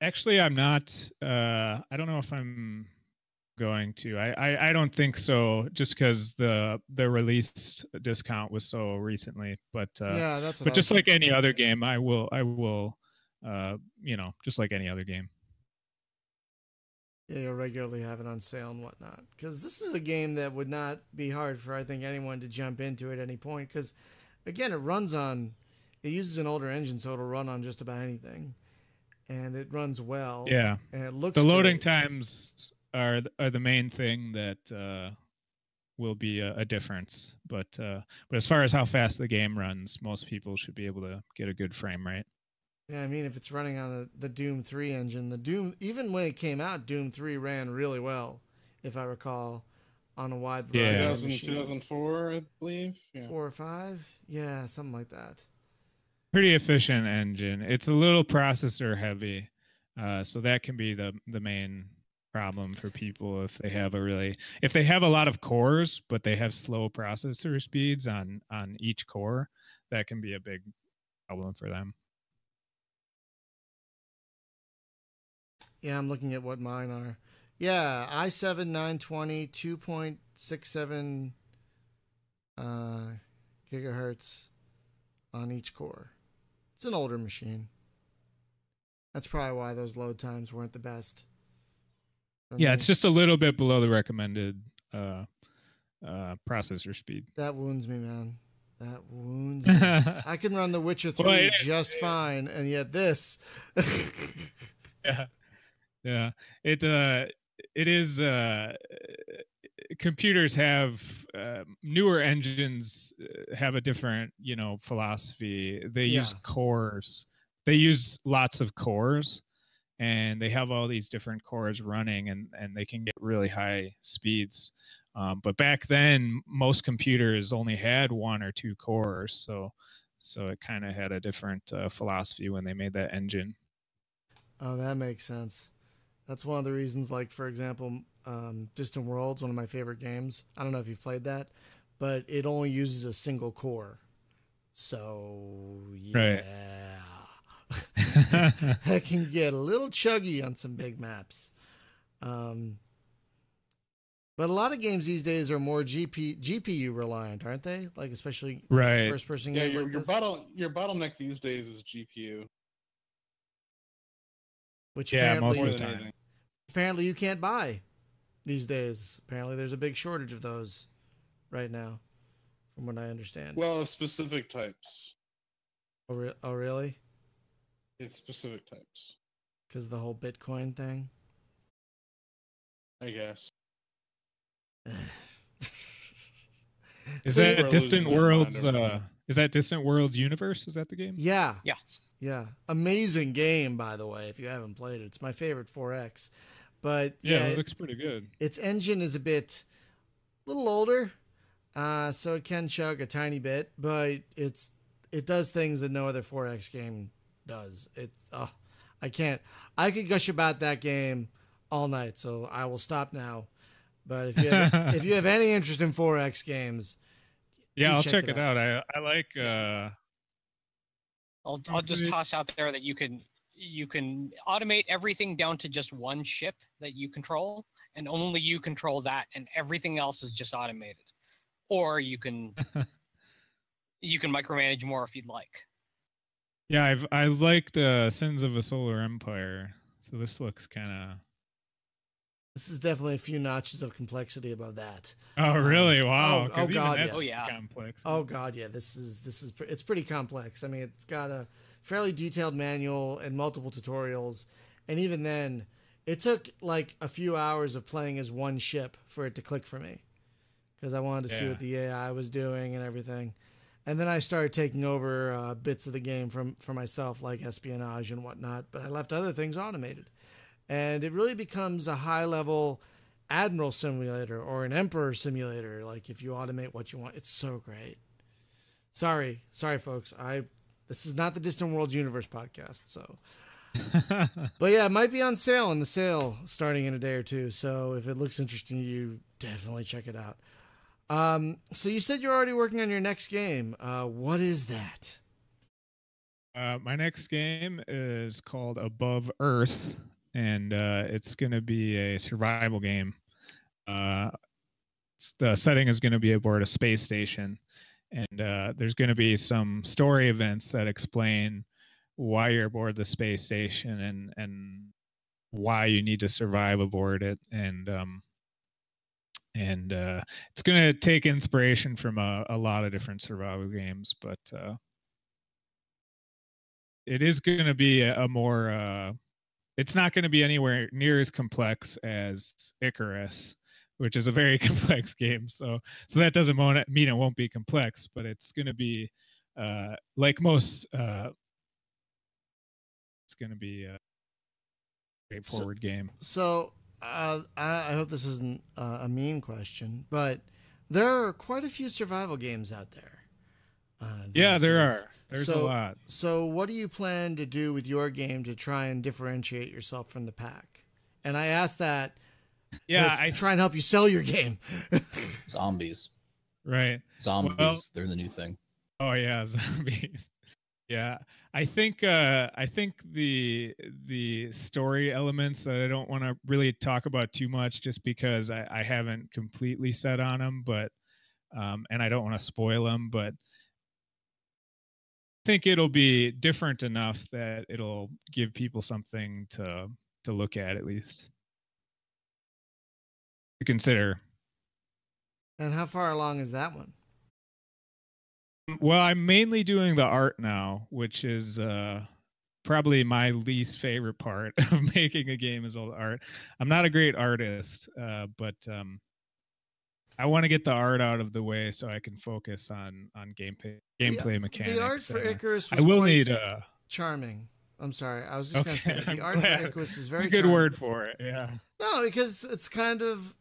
Actually, I'm not. I don't know if I'm going to. I don't think so. Just because the release discount was so recently. But yeah, that's. But just like any other game, I will. Just like any other game. Yeah, you'll regularly have it on sale and whatnot. Because this is a game that would not be hard for, I think, anyone to jump into at any point. Because, again, it uses an older engine, so it'll run on just about anything. And it runs well. Yeah. And it looks the loading times are the main thing that will be a difference. But as far as how fast the game runs, most people should be able to get a good frame rate. Yeah, I mean, if it's running on the Doom 3 engine, even when it came out, Doom 3 ran really well, if I recall, on a wide variety of machines. 2004, I believe. Yeah. 4 or 5? Yeah, something like that. Pretty efficient engine. It's a little processor heavy, so that can be the main problem for people if they have a lot of cores, but they have slow processor speeds on each core. That can be a big problem for them. Yeah, I'm looking at what mine are. Yeah, i7 920, 2.67 gigahertz on each core. It's an older machine. That's probably why those load times weren't the best. Yeah, it's just a little bit below the recommended processor speed. That wounds me, man. That wounds me. I can run The Witcher 3 just fine, and yet this. Yeah. It is. Computers have newer engines have a different, philosophy. They use cores. They use lots of cores, and they have all these different cores running, and they can get really high speeds. But back then, most computers only had 1 or 2 cores, so it kind of had a different philosophy when they made that engine. Oh, that makes sense. That's one of the reasons, like, for example, Distant Worlds, one of my favorite games. I don't know if you've played that, but it only uses a single core. So, yeah. That can get a little chuggy on some big maps. But a lot of games these days are more GPU reliant, aren't they? Like, especially first-person games like this. Your bottleneck these days is GPU. Which most of the time. Apparently you can't buy these days. Apparently there's a big shortage of those right now, from what I understand. Well, specific types. Oh really? It's specific types. Because of the whole Bitcoin thing? I guess. Is that Distant Worlds? Is that Distant Worlds Universe? Is that the game? Yeah. Yes. Yeah. Amazing game, by the way, if you haven't played it. It's my favorite 4X. But yeah, it looks pretty good. Its engine is a little older, so it can chug a tiny bit, but it does things that no other 4X game does. I could gush about that game all night, so I will stop now. But if you have any interest in 4X games, I'll check it out. I like. I'll just toss out there that you can automate everything down to just one ship that you control, and only you control that, and everything else is just automated. Or you can micromanage more if you'd like. Yeah, I liked Sins of a Solar Empire, so this looks kind of. This is definitely a few notches of complexity above that. Oh, really? Wow. Oh God, yeah. Complex. Oh God, yeah. It's pretty complex. I mean, it's got a fairly detailed manual and multiple tutorials, and even then, it took like a few hours of playing as one ship for it to click for me, because I wanted to see what the AI was doing and everything. And then I started taking over bits of the game for myself, like espionage and whatnot. But I left other things automated. And it really becomes a high-level Admiral simulator or an Emperor simulator. Like, if you automate what you want, it's so great. Sorry, folks. This is not the Distant Worlds Universe podcast, so. But yeah, it might be on sale in the sale starting in a day or two. So if it looks interesting to you, definitely check it out. So you said you're already working on your next game. What is that? My next game is called Above Earth. And it's going to be a survival game. The setting is going to be aboard a space station, and there's going to be some story events that explain why you're aboard the space station and why you need to survive aboard it. And it's going to take inspiration from a lot of different survival games, but it is going to be a more it's not going to be anywhere near as complex as Icarus, which is a very complex game. So that doesn't mean it won't be complex, but it's going to be like most. It's going to be a straightforward game. So I hope this isn't a mean question, but there are quite a few survival games out there. Yeah, there are. There's a lot. So what do you plan to do with your game to try and differentiate yourself from the pack? And I ask that to try and help you sell your game. Zombies. Right. Zombies, they're the new thing. Oh yeah, zombies. Yeah. I think the story elements that I don't want to really talk about too much just because I haven't completely set on them, but and I don't want to spoil them, but think it'll be different enough that it'll give people something to look at least, to consider. And how far along is that one? Well, I'm mainly doing the art now, which is probably my least favorite part of making a game is all the art. I'm not a great artist, but I want to get the art out of the way so I can focus on gameplay mechanics. The art for Icarus was I will quite need charming. I'm sorry. I was just going to say the art glad. for Icarus was very It's a good charming. word for it, yeah. No, because it's kind of...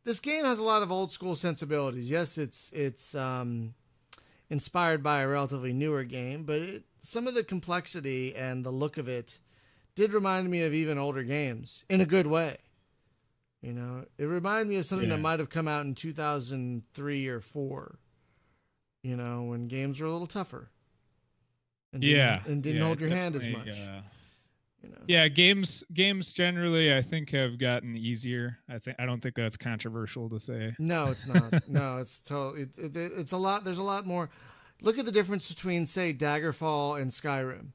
This game has a lot of old school sensibilities. Yes, it's inspired by a relatively newer game, but some of the complexity and the look of it did remind me of even older games in a good way. You know, it reminded me of something that might have come out in 2003 or 4, you know, when games were a little tougher. And didn't hold your hand as much. You know. Yeah, games generally I think have gotten easier. I don't think that's controversial to say. No, it's not. No, it's totally. It's a lot. There's a lot more. Look at the difference between, say, Daggerfall and Skyrim,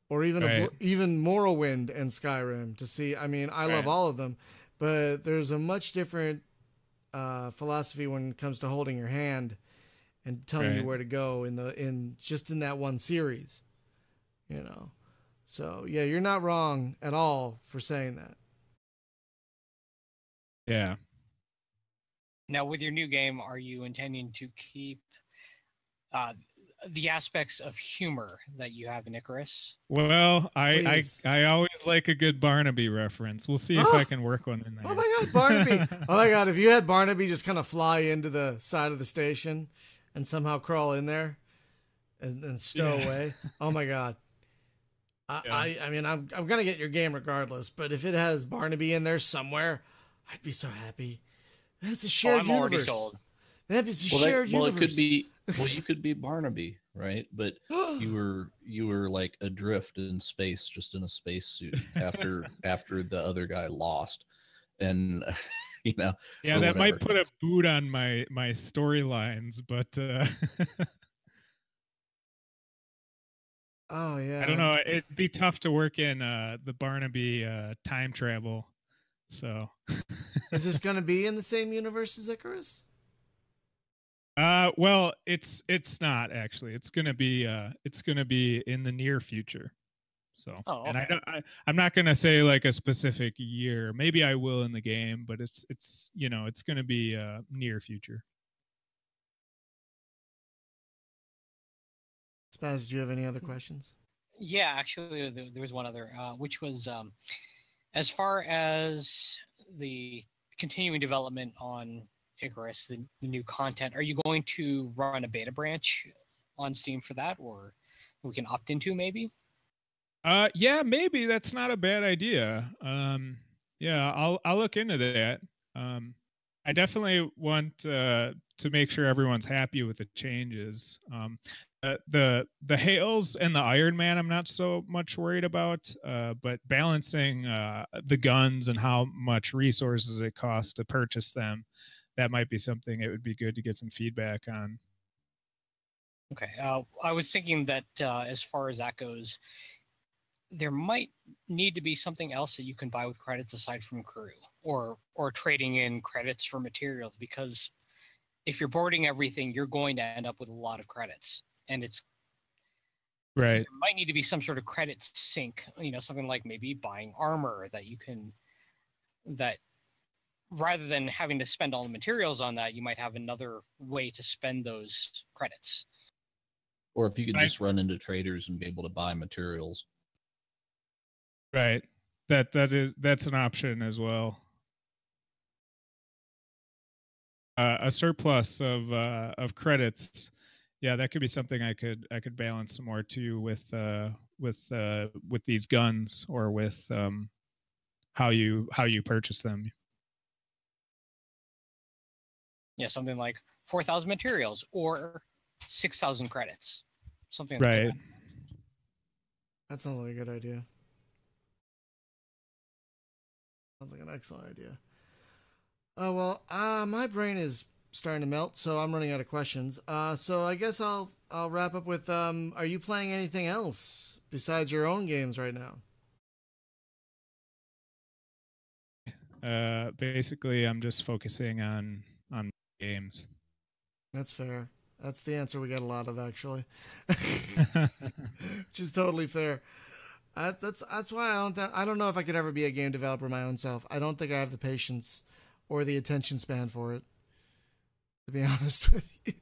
or even even Morrowind and Skyrim. To see, I mean, I love all of them, but there's a much different philosophy when it comes to holding your hand and telling you where to go in that one series. You know. So, yeah, you're not wrong at all for saying that. Yeah. Now, with your new game, are you intending to keep the aspects of humor that you have in Icarus? Well, I always like a good Barnaby reference. We'll see if I can work one in there. Oh, my God, Barnaby. Oh, my God, if you had Barnaby just kind of fly into the side of the station and somehow crawl in there and stow away. Oh, my God. I mean, I'm gonna get your game regardless, but if it has Barnaby in there somewhere, I'd be so happy. That's a shared universe. Already sold. That's a shared universe. It could be. Well, you could be Barnaby, right? But you were like adrift in space, just in a spacesuit after the other guy lost, and you know. Yeah, that might put a boot on my storylines, but. Oh yeah. I don't know. It'd be tough to work in the Barnaby time travel. So. Is this going to be in the same universe as Icarus? Well, it's not actually. It's gonna be in the near future. So. Oh, okay. And I'm not gonna say like a specific year. Maybe I will in the game, but it's it's gonna be near future. Spaz, do you have any other questions? Yeah, actually, there was one other, which was as far as the continuing development on Icarus, the new content, are you going to run a beta branch on Steam for that, or we can opt into maybe? Yeah, maybe that's not a bad idea. Yeah, I'll look into that. I definitely want to make sure everyone's happy with the changes. The Hails and the Iron Man I'm not so much worried about, but balancing the guns and how much resources it costs to purchase them, that might be something it would be good to get some feedback on. Okay, I was thinking that as far as that goes, there might need to be something else that you can buy with credits aside from crew, or trading in credits for materials, because if you're boarding everything, you're going to end up with a lot of credits. And it's right. There might need to be some sort of credit sink, something like maybe buying armor that rather than having to spend all the materials on that, you might have another way to spend those credits. Or if you could just run into traders and be able to buy materials. Right. That's an option as well. A surplus of credits. Yeah, that could be something I could balance some more too with these guns, or with how you purchase them. Yeah, something like 4,000 materials or 6,000 credits, something right. like that. That sounds like a good idea. Sounds like an excellent idea. Oh well, my brain is starting to melt, so I'm running out of questions. So I guess I'll wrap up with are you playing anything else besides your own games right now? Basically, I'm just focusing on games. That's fair. That's the answer we get a lot of, actually, which is totally fair. That's why I don't know if I could ever be a game developer my own self. I don't think I have the patience or the attention span for it, to be honest with you.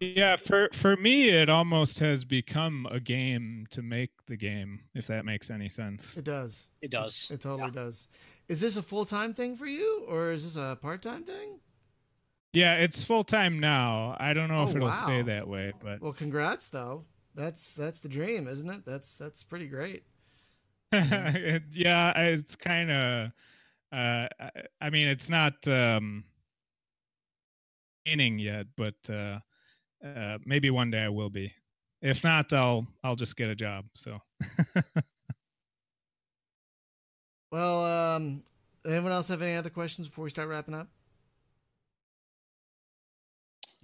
Yeah, for me, it almost has become a game to make the game, if that makes any sense. It does. It does. It totally does. Is this a full-time thing for you, or is this a part-time thing? Yeah, it's full-time now. I don't know if it'll stay wow. that way, but Well, congrats, though. That's the dream, isn't it? That's pretty great. yeah, it's kind of. I mean, it's not inning yet, but maybe one day I will be. If not, I'll just get a job. So. Well, anyone else have any other questions before we start wrapping up?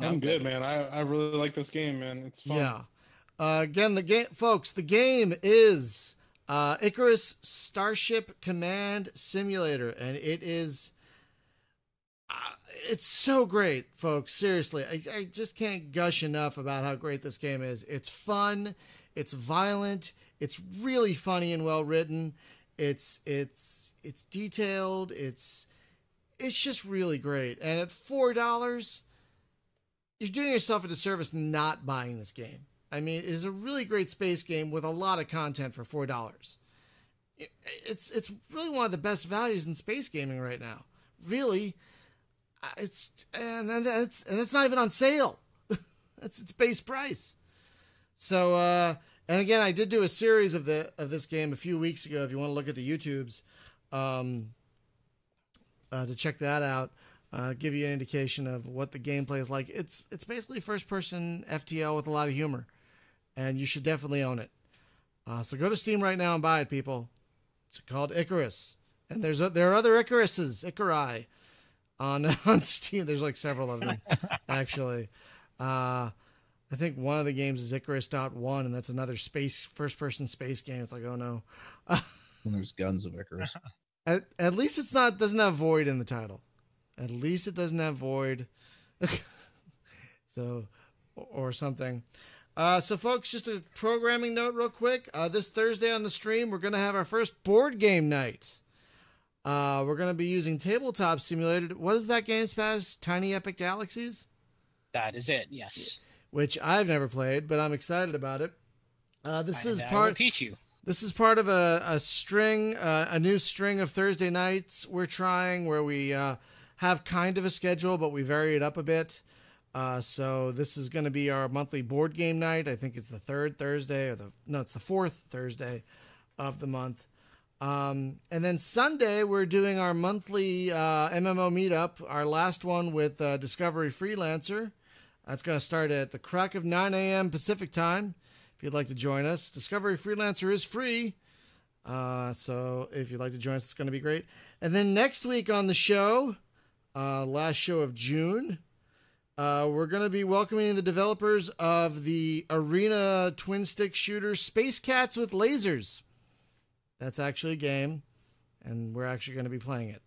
I'm good, man. I really like this game, man. It's fun. Yeah. Again, the game, folks. The game is Icarus Starship Command Simulator, and it is. It's so great, folks. Seriously, I just can't gush enough about how great this game is. It's fun. It's violent. It's really funny and well written. It's detailed. It's just really great. And at $4, you're doing yourself a disservice not buying this game. I mean, it is a really great space game with a lot of content for $4. It's really one of the best values in space gaming right now. Really, it's not even on sale. That's its base price. So, and again, I did do a series of this game a few weeks ago. If you want to look at the YouTubes, to check that out, give you an indication of what the gameplay is like. It's basically first-person FTL with a lot of humor, and you should definitely own it. So go to Steam right now and buy it, people. It's called Icarus, and there are other Icari on Steam. There's like several of them, actually. I think one of the games is Icarus.1, and that's another first-person space game. It's like, oh no. And there's Guns of Icarus. At least doesn't have Void in the title. At least it doesn't have Void. So, or something. So folks, just a programming note real quick. This Thursday on the stream, we're going to have our first board game night. We're going to be using Tabletop Simulator. What is that game, Spaz? Tiny Epic Galaxies? That is it, yes. Which I've never played, but I'm excited about it. I will teach you. This is part of a new string of Thursday nights we're trying, where we have kind of a schedule, but we vary it up a bit. So this is going to be our monthly board game night. I think it's the third Thursday, it's the fourth Thursday of the month. And then Sunday, we're doing our monthly MMO meetup, our last one with Discovery Freelancer. That's going to start at the crack of 9 a.m. Pacific time. If you'd like to join us, Discovery Freelancer is free. So if you'd like to join us, it's going to be great. And then next week on the show, last show of June, we're going to be welcoming the developers of the arena twin stick shooter Space Cats with Lasers. That's actually a game, and we're actually going to be playing it.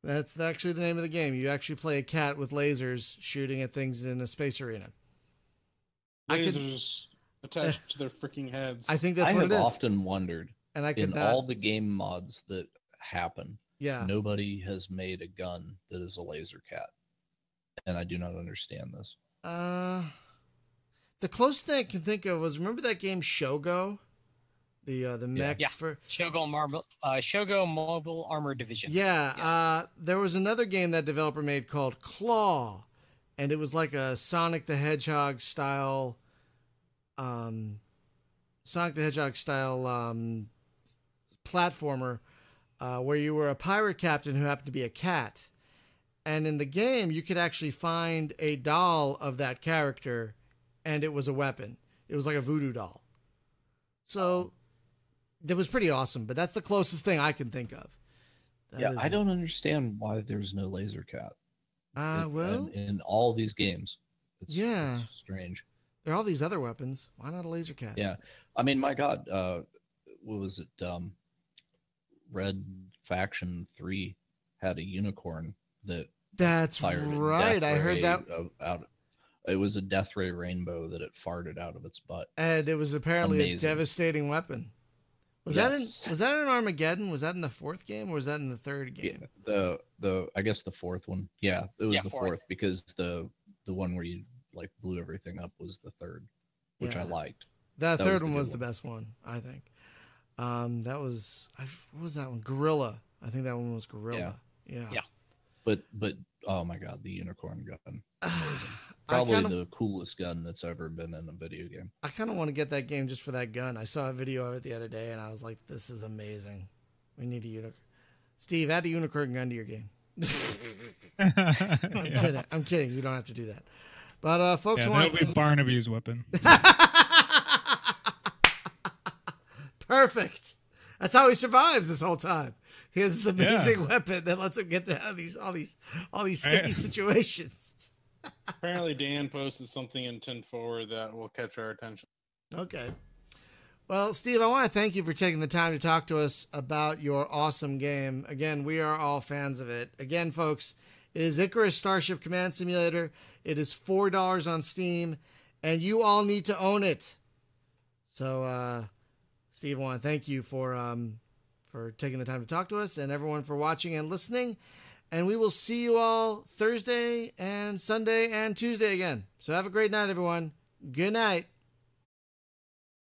That's actually the name of the game. You actually play a cat with lasers shooting at things in a space arena. Lasers attached to their freaking heads. I think that's what it is. I have often wondered, and all the game mods that happen, yeah, nobody has made a gun that is a laser cat. And I do not understand this. The closest thing I can think of was, remember that game Shogo? The mech for Shogo Mobile Armor Division. Yeah, yes. There was another game that developer made called Claw, and it was like a Sonic the Hedgehog style platformer, where you were a pirate captain who happened to be a cat. And in the game, you could actually find a doll of that character, and it was a weapon. It was like a voodoo doll. So it was pretty awesome, but that's the closest thing I can think of. Yeah, I don't understand why there's no laser cat. Well, in all these games, yeah, it's strange. There are all these other weapons. Why not a laser cat? Yeah, I mean, my God, what was it? Red Faction 3 had a unicorn that That's fired right. I heard that. It was a death ray rainbow that it farted out of its butt, and it was apparently Amazing. a devastating weapon. Was that in Armageddon? Was that in the fourth game, or was that in the third game? Yeah, the I guess the fourth one. Yeah, it was the fourth, because the one where you like blew everything up was the third, which I liked. That third one was the best one, I think. What was that one? Gorilla. I think that one was Gorilla. Yeah. But oh my God, the unicorn gun, amazing. Probably the coolest gun that's ever been in a video game. I kind of want to get that game just for that gun. I saw a video of it the other day, and I was like, "This is amazing. We need a unicorn." Steve, add a unicorn gun to your game. I'm kidding. You don't have to do that. But folks, that'll be Barnaby's weapon. Perfect. That's how he survives this whole time. He has this amazing weapon that lets him get out of all these sticky situations. Apparently, Dan posted something in 10-4 that will catch our attention. Okay. Well, Steve, I want to thank you for taking the time to talk to us about your awesome game. Again, we are all fans of it. Again, folks, it is Icarus Starship Command Simulator. It is $4 on Steam, and you all need to own it. So, Steve, I want to thank you for taking the time to talk to us, and everyone for watching and listening. And we will see you all Thursday and Sunday and Tuesday again. So have a great night, everyone. Good night.